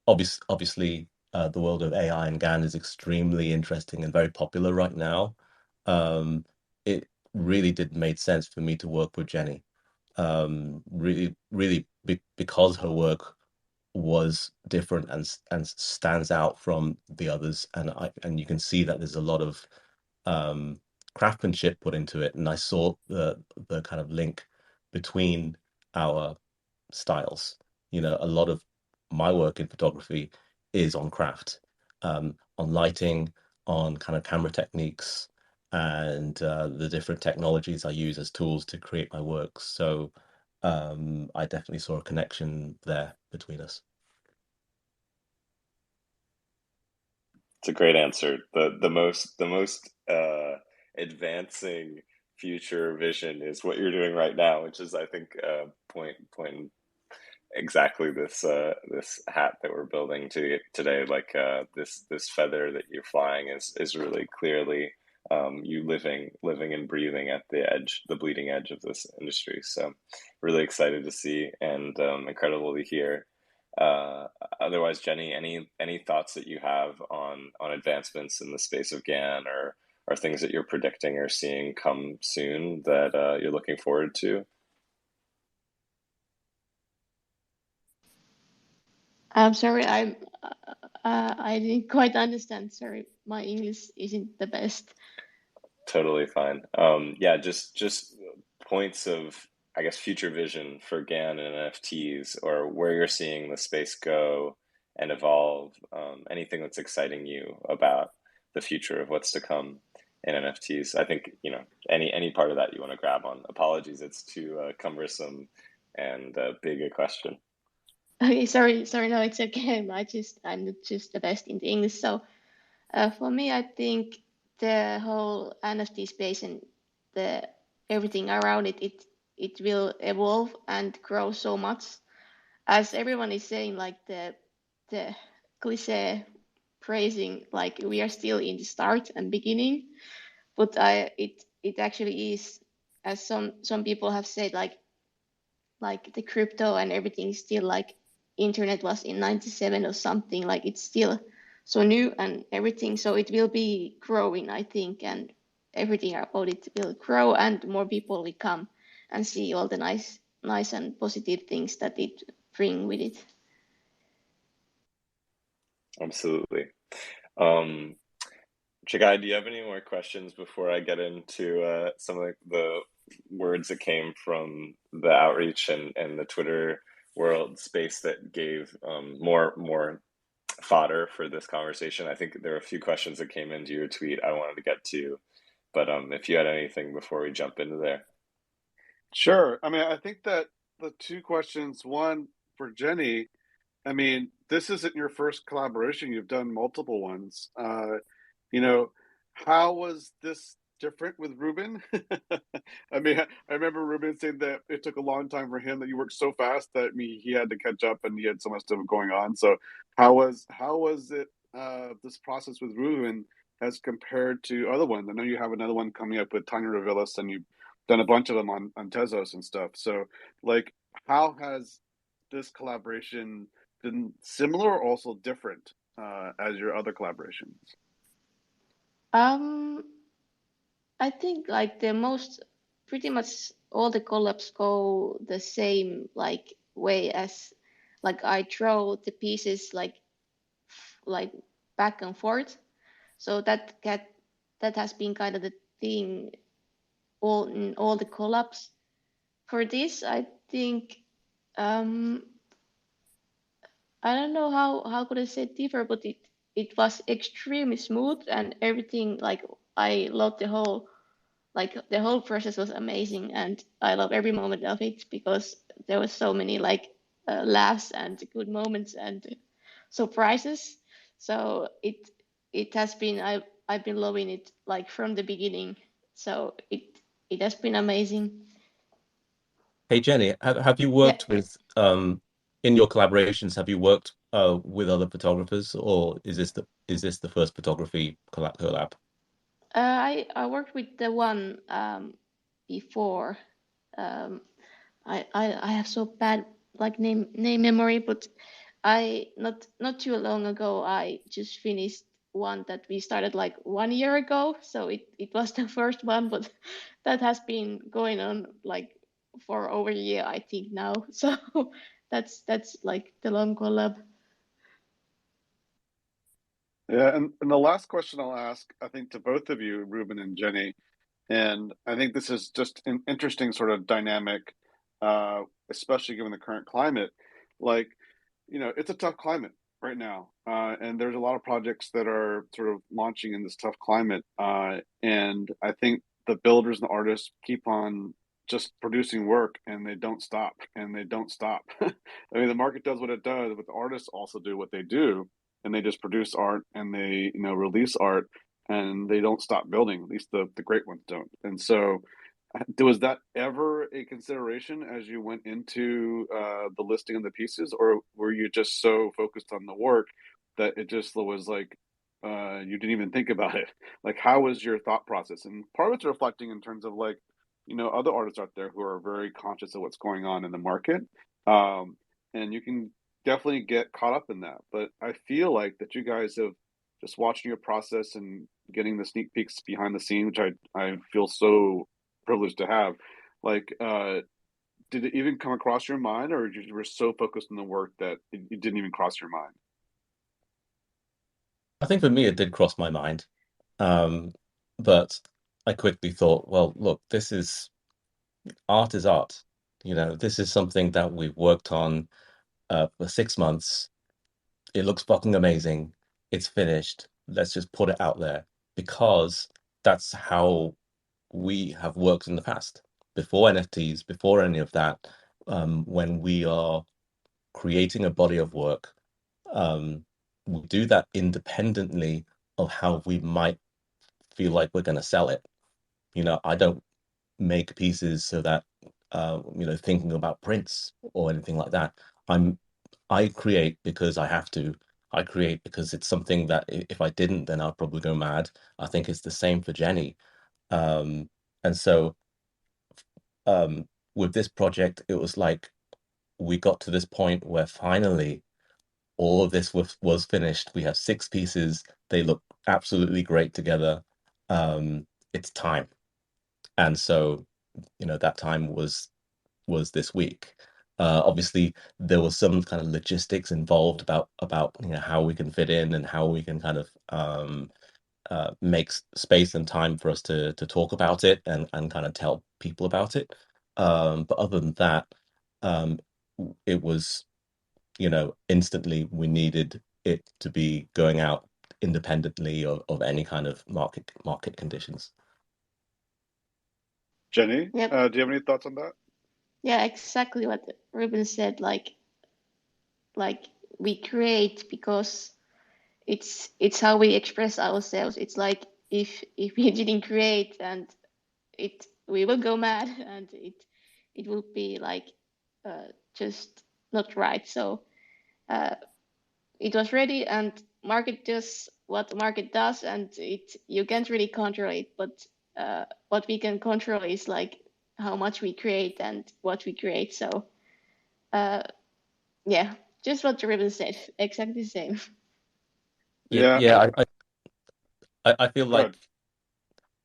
obviously, the world of AI and GAN is extremely interesting and very popular right now. It really did made sense for me to work with Jenni, really because her work was different and stands out from the others, and you can see that there's a lot of um, craftsmanship put into it, and I saw the kind of link between our styles. A lot of my work in photography is on craft, on lighting, on kind of camera techniques, and the different technologies I use as tools to create my work. So I definitely saw a connection there between us.
It's a great answer. The most advancing future vision is what you're doing right now, which is, I think, point exactly this hat that we're building today. Like, this feather that you're flying is really clearly you living and breathing at the bleeding edge of this industry. So really excited to see, and incredible to hear. uh, Otherwise, Jenni, any thoughts that you have on advancements in the space of GAN, or things that you're predicting or seeing come soon that you're looking forward to?
I'm sorry, I didn't quite understand. Sorry, my English isn't the best.
Totally fine. Yeah, just points of, I guess, future vision for GAN and NFTs, or where you're seeing the space go and evolve. Anything that's exciting you about the future of what's to come in NFTs. I think, any part of that you want to grab on. Apologies, it's too cumbersome and big a question.
Okay, sorry, no, it's okay. I'm not just the best in the English. So, for me, I think the whole NFT space and the everything around it will evolve and grow so much. As everyone is saying, like the cliche phrasing, like we are still in the start and beginning, but it actually is, as some people have said, like the crypto and everything is still like internet was in 97 or something, like it's still so new and everything, so it will be growing, I think, and everything about it will grow and more people will come and see all the nice and positive things that it bring with it.
Absolutely. Um, Chikai, do you have any more questions before I get into some of the words that came from the outreach and the Twitter world space that gave more fodder for this conversation? I think there are a few questions that came into your tweet I wanted to get to, but if you had anything before we jump into there.
Sure. I mean, I think that the two questions, one for Jenni, I mean, this isn't your first collaboration. You've done multiple ones. You know, how was this different with Reuben? I mean, I remember Reuben saying that it took a long time for him, that you worked so fast that he had to catch up and he had so much stuff going on. So how was it this process with Reuben as compared to other ones? I know you have another one coming up with Tanya Revelis, and you've done a bunch of them on Tezos and stuff. So like, how has this collaboration been similar or also different as your other collaborations?
um I think like the most pretty much all the collabs go the same like way, as like I throw the pieces like back and forth. So that has been kind of the thing all in all the collabs. For this, I think um I don't know how could I say differ, but it was extremely smooth and everything, like I love the whole process was amazing and I love every moment of it because there was so many like laughs and good moments and surprises. So it has been, I've been loving it like from the beginning. So it has been amazing.
Hey Jenny, have you
Yeah.
worked with in your collaborations, have you worked with other photographers, or is this the first photography collab?
I worked with the one before. Um, I have so bad like name memory, but I not too long ago I just finished one that we started like 1 year ago. So it was the first one, but that has been going on like for over a year, I think now. So that's like the long collab.
Yeah, and the last question I'll ask, I think, to both of you, Ruben and Jenny, and I think this is just an interesting sort of dynamic, uh, especially given the current climate. Like, it's a tough climate right now, and there's a lot of projects that are sort of launching in this tough climate. And I think the builders and the artists keep on just producing work, and they don't stop, and they don't stop. I mean, the market does what it does, but the artists also do what they do, and they just produce art and they, release art, and they don't stop building. At least the great ones don't. And so, was that ever a consideration as you went into the listing of the pieces, or were you just so focused on the work that it just was like you didn't even think about it? Like, how was your thought process? And part of it's reflecting in terms of like, other artists out there who are very conscious of what's going on in the market, um, and you can definitely get caught up in that. But I feel like that you guys have just watching your process and getting the sneak peeks behind the scene, which I feel so privileged to have. Like, did it even come across your mind, or you were so focused on the work that it didn't even cross your mind?
I think for me, it did cross my mind. Um, but I quickly thought, well, look, this is art is art. This is something that we've worked on for 6 months. It looks fucking amazing. It's finished. Let's just put it out there because that's how we have worked in the past. Before NFTs, before any of that, when we are creating a body of work, we do that independently of how we might feel like we're going to sell it. I don't make pieces so that thinking about prints or anything like that. I create because I have to. I create because it's something that if I didn't, then I'd probably go mad. I think it's the same for Jenni. Um, and so with this project, it was like we got to this point where finally all of this was finished. We have 6 pieces. They look absolutely great together. It's time. And so, that time was this week. Obviously, there was some kind of logistics involved about how we can fit in and how we can kind of make space and time for us to talk about it and kind of tell people about it. But other than that, um, it was instantly we needed it to be going out independently of any kind of market conditions.
Jenni,
Yep.
do you have any thoughts on that?
Yeah, exactly what Reuben said. Like we create because it's how we express ourselves. It's like if we didn't create, and we will go mad, and it will be like just not right. So it was ready, and market does what the market does, and you can't really control it. But what we can control is like how much we create and what we create. So uh, yeah, just what Reuben said, exactly the same.
Yeah,
Yeah,
yeah. I feel
go ahead.
like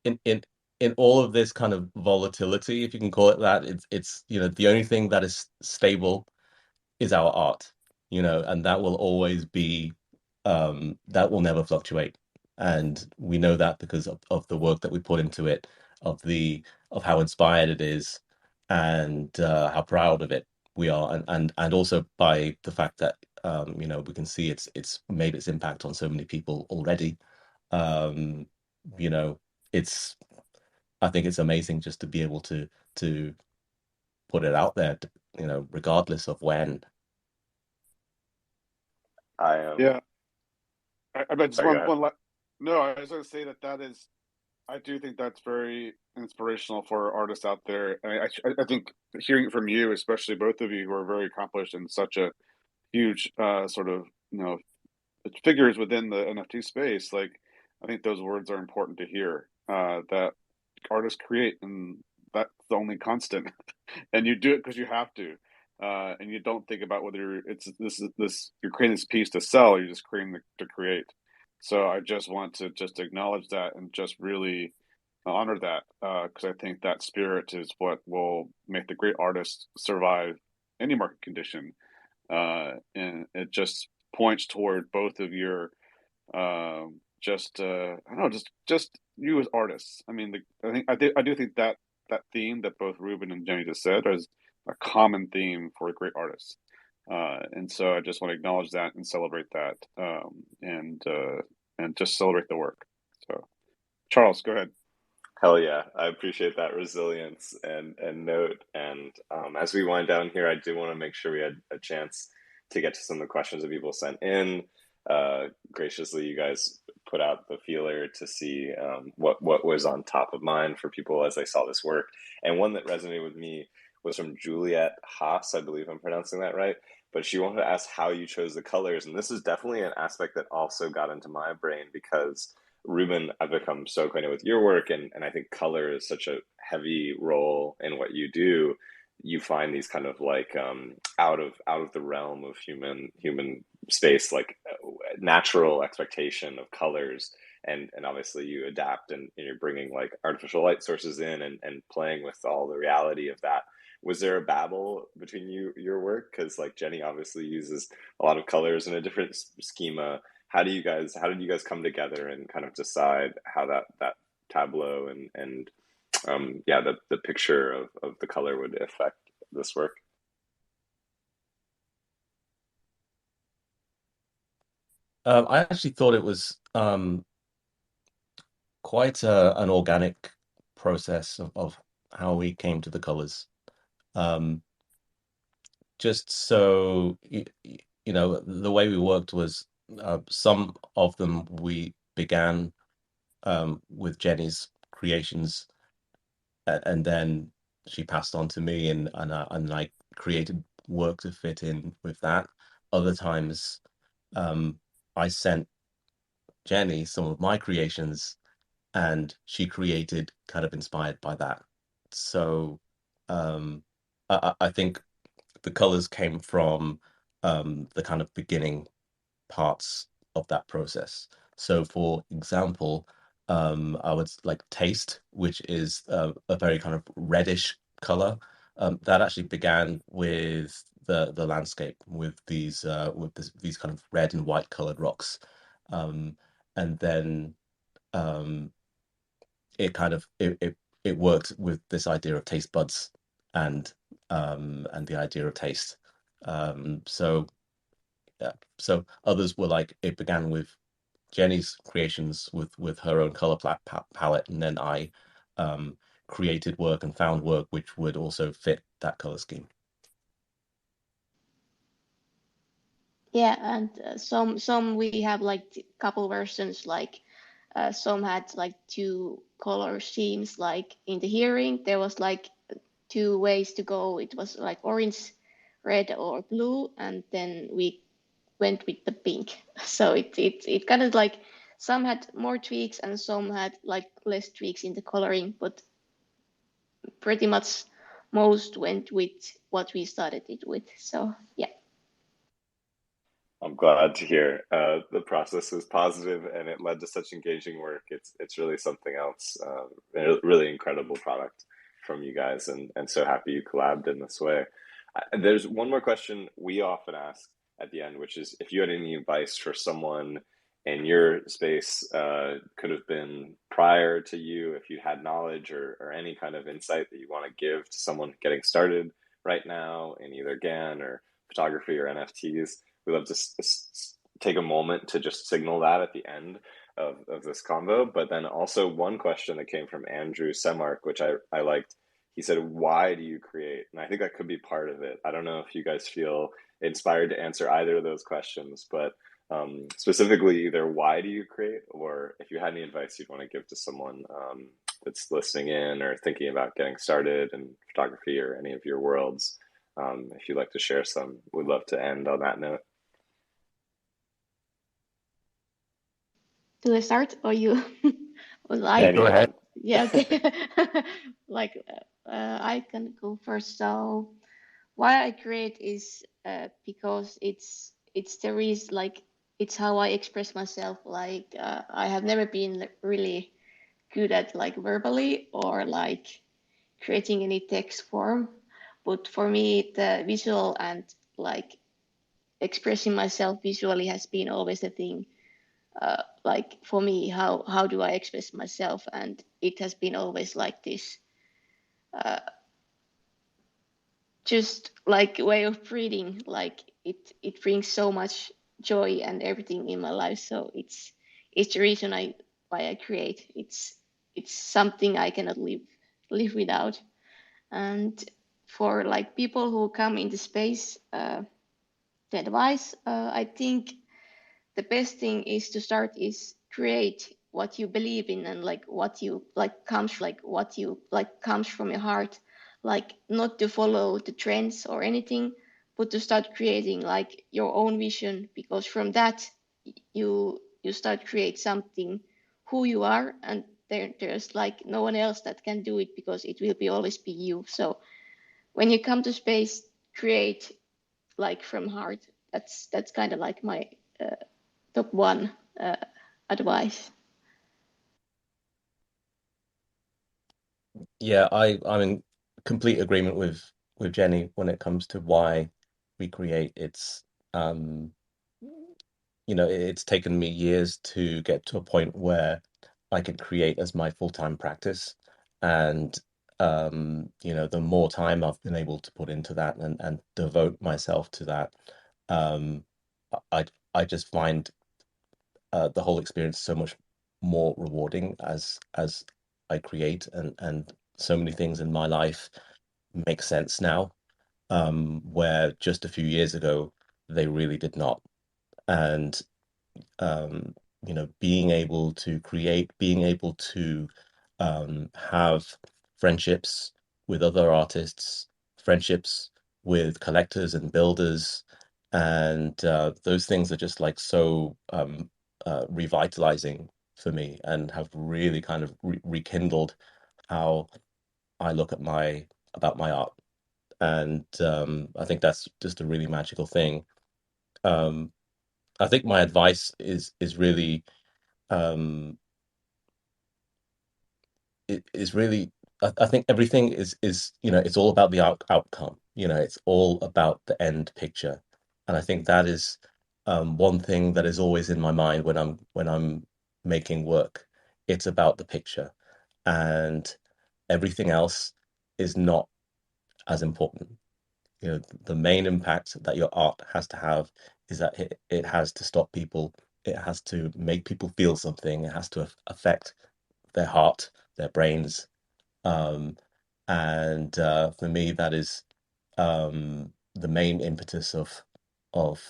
in in in all of this kind of volatility, if you can call it that, it's the only thing that is stable is our art, and that will always be that will never fluctuate. And we know that because of the work that we put into it, of how inspired it is, and how proud of it we are, and also by the fact that we can see it's made its impact on so many people already. Um, you know, it's I think it's amazing just to be able to put it out there, regardless of when.
I
Yeah, I just
sorry, go
want
ahead.
one. No, I was going to say that is. I do think that's very inspirational for artists out there. I think hearing it from you, especially both of you who are very accomplished in such a huge sort of figures within the NFT space, like I think those words are important to hear. That artists create, and that's the only constant. And you do it because you have to, and you don't think about whether it's this you're creating this piece to sell. You're just creating to create. So I just want to just acknowledge that and just really honor that because I think that spirit is what will make the great artists survive any market condition, and it just points toward both of your just I don't know, just you as artists. I mean, I do think that that theme that both Ruben and Jenni just said is a common theme for great artists. And so I just want to acknowledge that and celebrate that, and just celebrate the work. So, Charles, go ahead.
Hell yeah, I appreciate that resilience and note. And as we wind down here, I do want to make sure we had a chance to get to some of the questions that people sent in. Graciously, you guys put out the feeler to see what was on top of mind for people as they saw this work. And one that resonated with me was from Juliet Haas, I believe I'm pronouncing that right. But she wanted to ask how you chose the colors, and this is definitely an aspect that also got into my brain because Reuben, I've become so acquainted with your work, and I think color is such a heavy role in what you do. You find these kind of like out of the realm of human space, like natural expectation of colors, and obviously you adapt and you're bringing like artificial light sources in and playing with all the reality of that was there a babble between your work? Because like Jenny obviously uses a lot of colors in a different schema. How did you guys come together and kind of decide how that tableau and yeah, the picture of the color would affect this work?
I actually thought it was quite an organic process of how we came to the colors. Um, just so you know, the way we worked was some of them we began with Jenny's creations, and then she passed on to me, and I created work to fit in with that. Other times, um, I sent Jenny some of my creations, and she created kind of inspired by that. So um, I think the colors came from the kind of beginning parts of that process. So, for example, I would like taste, which is a very kind of reddish color. That actually began with the landscape with these kind of red and white colored rocks, and then um, it worked with this idea of taste buds and the idea of taste. So yeah. So others were like it began with Jenny's creations with her own color palette, and then I um, created work and found work which would also fit that color scheme.
Yeah, and some we have like couple versions, like some had like two color schemes. Like in the hearing, there was like two ways to go. It was like orange, red, or blue, and then we went with the pink. So it kind of like some had more tweaks and some had like less tweaks in the coloring, but pretty much most went with what we started it with. So yeah.
I'm glad to hear the process was positive and it led to such engaging work. It's really something else. A really incredible product from you guys, and so happy you collabed in this way. There's one more question we often ask at the end, which is if you had any advice for someone in your space, could have been prior to you, if you had knowledge or any kind of insight that you want to give to someone getting started right now in either GAN or photography or NFTs. We love to take a moment to just signal that at the end of this convo. But then also one question that came from Andrew Semark, which I liked. He said, "Why do you create?" And I think that could be part of it. I don't know if you guys feel inspired to answer either of those questions, but specifically either why do you create, or if you had any advice you'd want to give to someone that's listening in or thinking about getting started in photography or any of your worlds. If you'd like to share some, we'd love to end on that note.
Do I start or you? Was I?
Go
Jenny.
ahead.
Yeah, okay. Like I can go first. So why I create is because it's there is like it's how I express myself. Like I have never been really good at like verbally or like creating any text form, but for me the visual and like expressing myself visually has been always a thing. Like for me, how do I express myself? And it has been always like this, uh, just like way of breathing. Like it brings so much joy and everything in my life. So it's the reason I why I create. It's something I cannot live without. And for like people who come into space, the advice I think the best thing is to start is create what you believe in and like what you like comes from your heart, like not to follow the trends or anything, but to start creating like your own vision, because from that you start create something who you are, and there's like no one else that can do it because it will be always be you. So when you come to space, create like from heart. That's kind of like my top one uh, advice.
Yeah, I'm in complete agreement with with Jenni when it comes to why we create. It's it's taken me years to get to a point where I can create as my full-time practice. And the more time I've been able to put into that and devote myself to that, um, I I just find the whole experience so much more rewarding as I create, and so many things in my life make sense now, where just a few years ago they really did not. And um, being able to create, being able to have friendships with other artists, friendships with collectors and builders, and those things are just like so revitalizing for me, and have really kind of rekindled how I look at my art. And I think that's just a really magical thing. Um, I think my advice is really um is really, I think everything is it's all about the outcome. It's all about the end picture. And I think that is one thing that is always in my mind when I'm making work. It's about the picture, and everything else is not as important. The main impact that your art has to have is that it has to stop people. It has to make people feel something. It has to affect their heart, their brains. Um, and for me, that is the main impetus of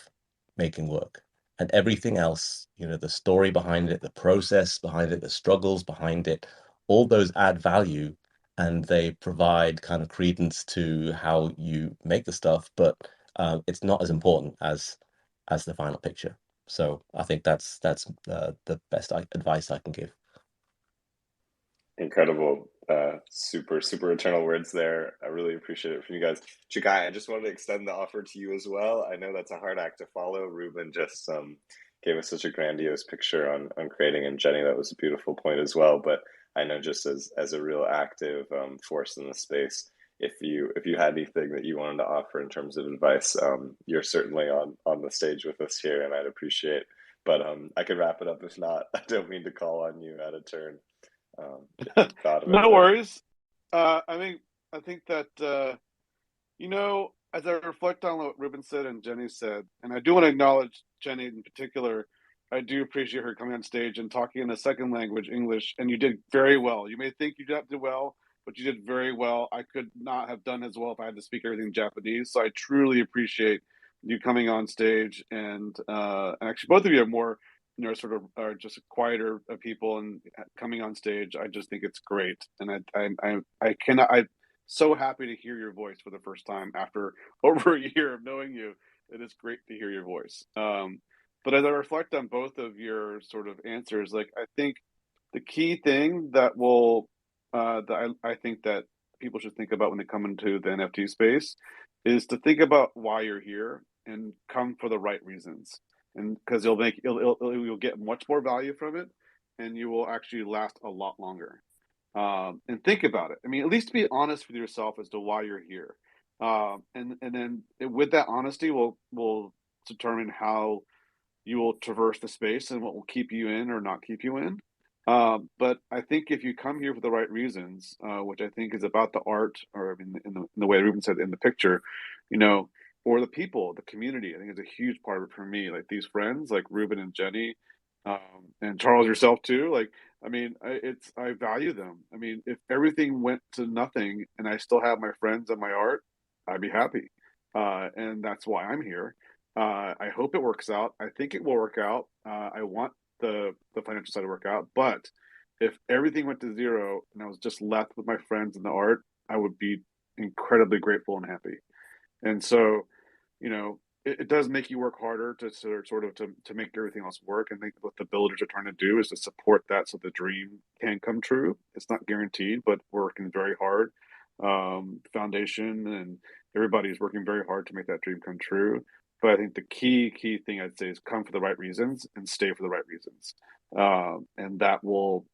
making work. And everything else, the story behind it, the process behind it, the struggles behind it, all those add value, and they provide kind of credence to how you make the stuff. But it's not as important as the final picture. So I think that's the best advice I can give.
Incredible. Super, super eternal words there. I really appreciate it from you guys. Chikai, I just wanted to extend the offer to you as well. I know that's a hard act to follow. Reuben just gave us such a grandiose picture on creating, and Jenni, that was a beautiful point as well. But I know just as a real active force in the space, if you had anything that you wanted to offer in terms of advice, you're certainly on the stage with us here, and I'd appreciate. But I could wrap it up if not. I don't mean to call on you out of turn. If you thought of
No
anything.
worries. I think that as I reflect on what Reuben said and Jenni said, and I do want to acknowledge Jenni in particular. I do appreciate her coming on stage and talking in a second language, English, and you did very well. You may think you did well, but you did very well. I could not have done as well if I had to speak everything in Japanese. So I truly appreciate you coming on stage, and actually both of you are more, sort of are just quieter people, and coming on stage, I just think it's great, and I cannot I so happy to hear your voice for the first time after over a year of knowing you. It is great to hear your voice. But as I reflect on both of your sort of answers, like I think the key thing that I think that people should think about when they come into the NFT space is to think about why you're here and come for the right reasons. And because you'll get much more value from it, and you will actually last a lot longer. And think about it. I mean, at least be honest with yourself as to why you're here. And then with that honesty, will determine how you will traverse the space and what will keep you in or not keep you in. But I think if you come here for the right reasons, which I think is about the art, or I mean, in the way Ruben said in the picture, you know, or the people, the community, I think is a huge part of it for me. Like these friends, like Ruben and Jenni, and Charles yourself too. Like, I mean, I value them. I mean, if everything went to nothing and I still have my friends and my art, I'd be happy. And that's why I'm here. I hope it works out. I think it will work out. I want the financial side to work out, but if everything went to zero and I was just left with my friends and the art, I would be incredibly grateful and happy. And so, it does make you work harder to sort of to make everything else work. And I think what the builders are trying to do is to support that so the dream can come true. It's not guaranteed, but we're working very hard. Foundation and everybody's working very hard to make that dream come true. But I think the key thing I'd say is come for the right reasons and stay for the right reasons, and that will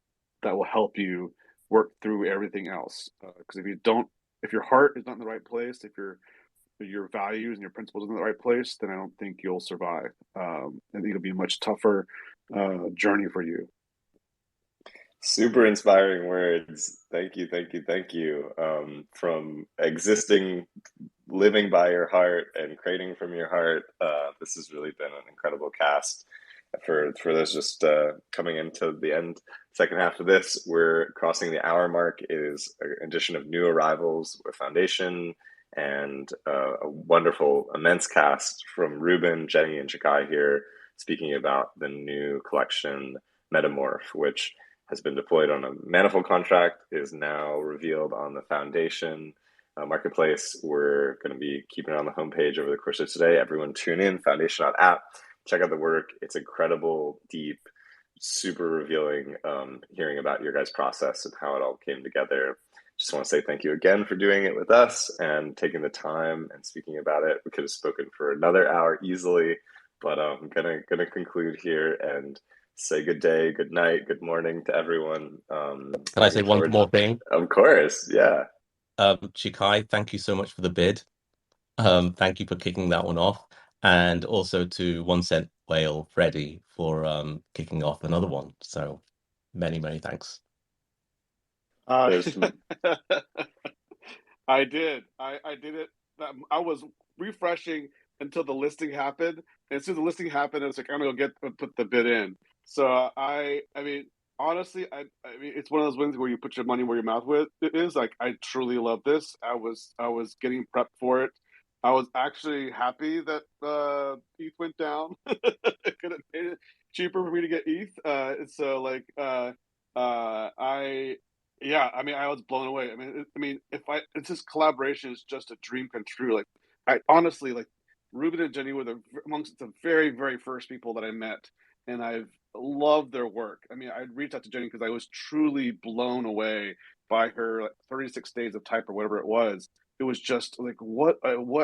help you work through everything else. Because if you don't if your heart is not in the right place, if your values and your principles in the right place, then I don't think you'll survive. I think it'll be a much tougher journey for you.
Super inspiring words. Thank you, thank you, thank you. From existing, living by your heart and creating from your heart, this has really been an incredible cast. For those just coming into the end, second half of this, we're crossing the hour mark. It is an addition of new arrivals with Foundation and a wonderful, immense cast from Reuben, Jenni, and Chikai here speaking about the new collection Metamorph, which has been deployed on a Manifold contract, is now revealed on the Foundation marketplace. We're going to be keeping it on the homepage over the course of today. Everyone tune in, foundation.app, check out the work. It's incredible, deep, super revealing, hearing about your guys' process and how it all came together. Just want to say thank you again for doing it with us and taking the time and speaking about it. We could have spoken for another hour easily, but I'm gonna conclude here and say good day, good night, good morning to everyone.
Can I say
Looking
one
forward
more thing?
Of course, yeah.
Chikai, thank you so much for the bid. Thank you for kicking that one off. And also to 1 Cent Whale Freddie for kicking off another one. So many, many thanks.
There's some
I did. I did it. I was refreshing until the listing happened. And as soon as the listing happened, it's like I'm gonna put the bid in. So I mean, honestly, I mean, it's one of those wins where you put your money where your mouth with it is. Like I truly love this. I was getting prepped for it. I was actually happy that ETH went down. It could have made it cheaper for me to get ETH. So like I yeah, I mean, I was blown away. If it's this collaboration is just a dream come true. Like, I honestly like Reuben and Jenni were amongst the very, very first people that I met, and I've loved their work. I mean, I reached out to Jenni because I was truly blown away by her like, 36 days of type or whatever it was. It was just like,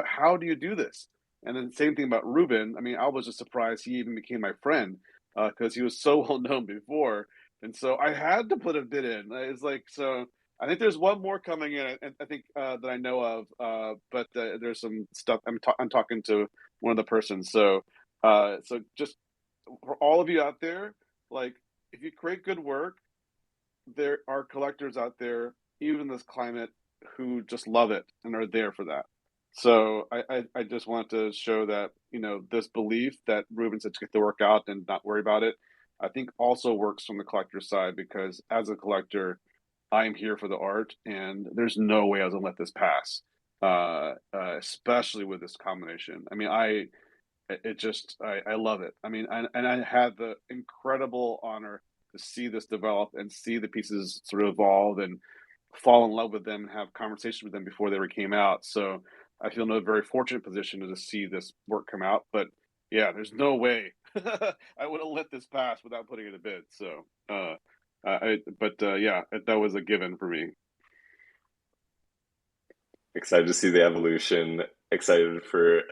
how do you do this? And then same thing about Reuben. I mean, I was just surprised he even became my friend because he was so well known before and so I had to put a bid in. It's like so. I think there's one more coming in. I think that I know of, but there's some stuff. I'm talking to one of the persons. So just for all of you out there, like if you create good work, there are collectors out there, even in this climate, who just love it and are there for that. So I just want to show that this belief that Ruben said to get the work out and not worry about it, I think also works from the collector side because as a collector, I'm here for the art and there's no way I was gonna let this pass, especially with this combination. I mean, I love it. I mean, and I had the incredible honor to see this develop and see the pieces sort of evolve and fall in love with them and have conversations with them before they ever came out. So I feel in a very fortunate position to see this work come out. But yeah, there's no way I would have let this pass without putting it a bid. So, yeah, that was a given for me.
excited to see the evolution, excited for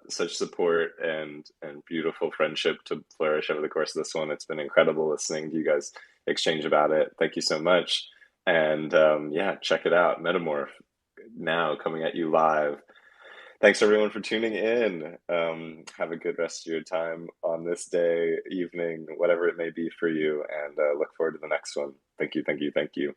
such support and beautiful friendship to flourish over the course of this one. It's been incredible listening to you guys exchange about it. Thank you so much. And yeah, check it out. Metamorph now coming at you live. Thanks everyone for tuning in. Have a good rest of your time on this day, evening, whatever it may be for you, and look forward to the next one. Thank you, thank you, thank you.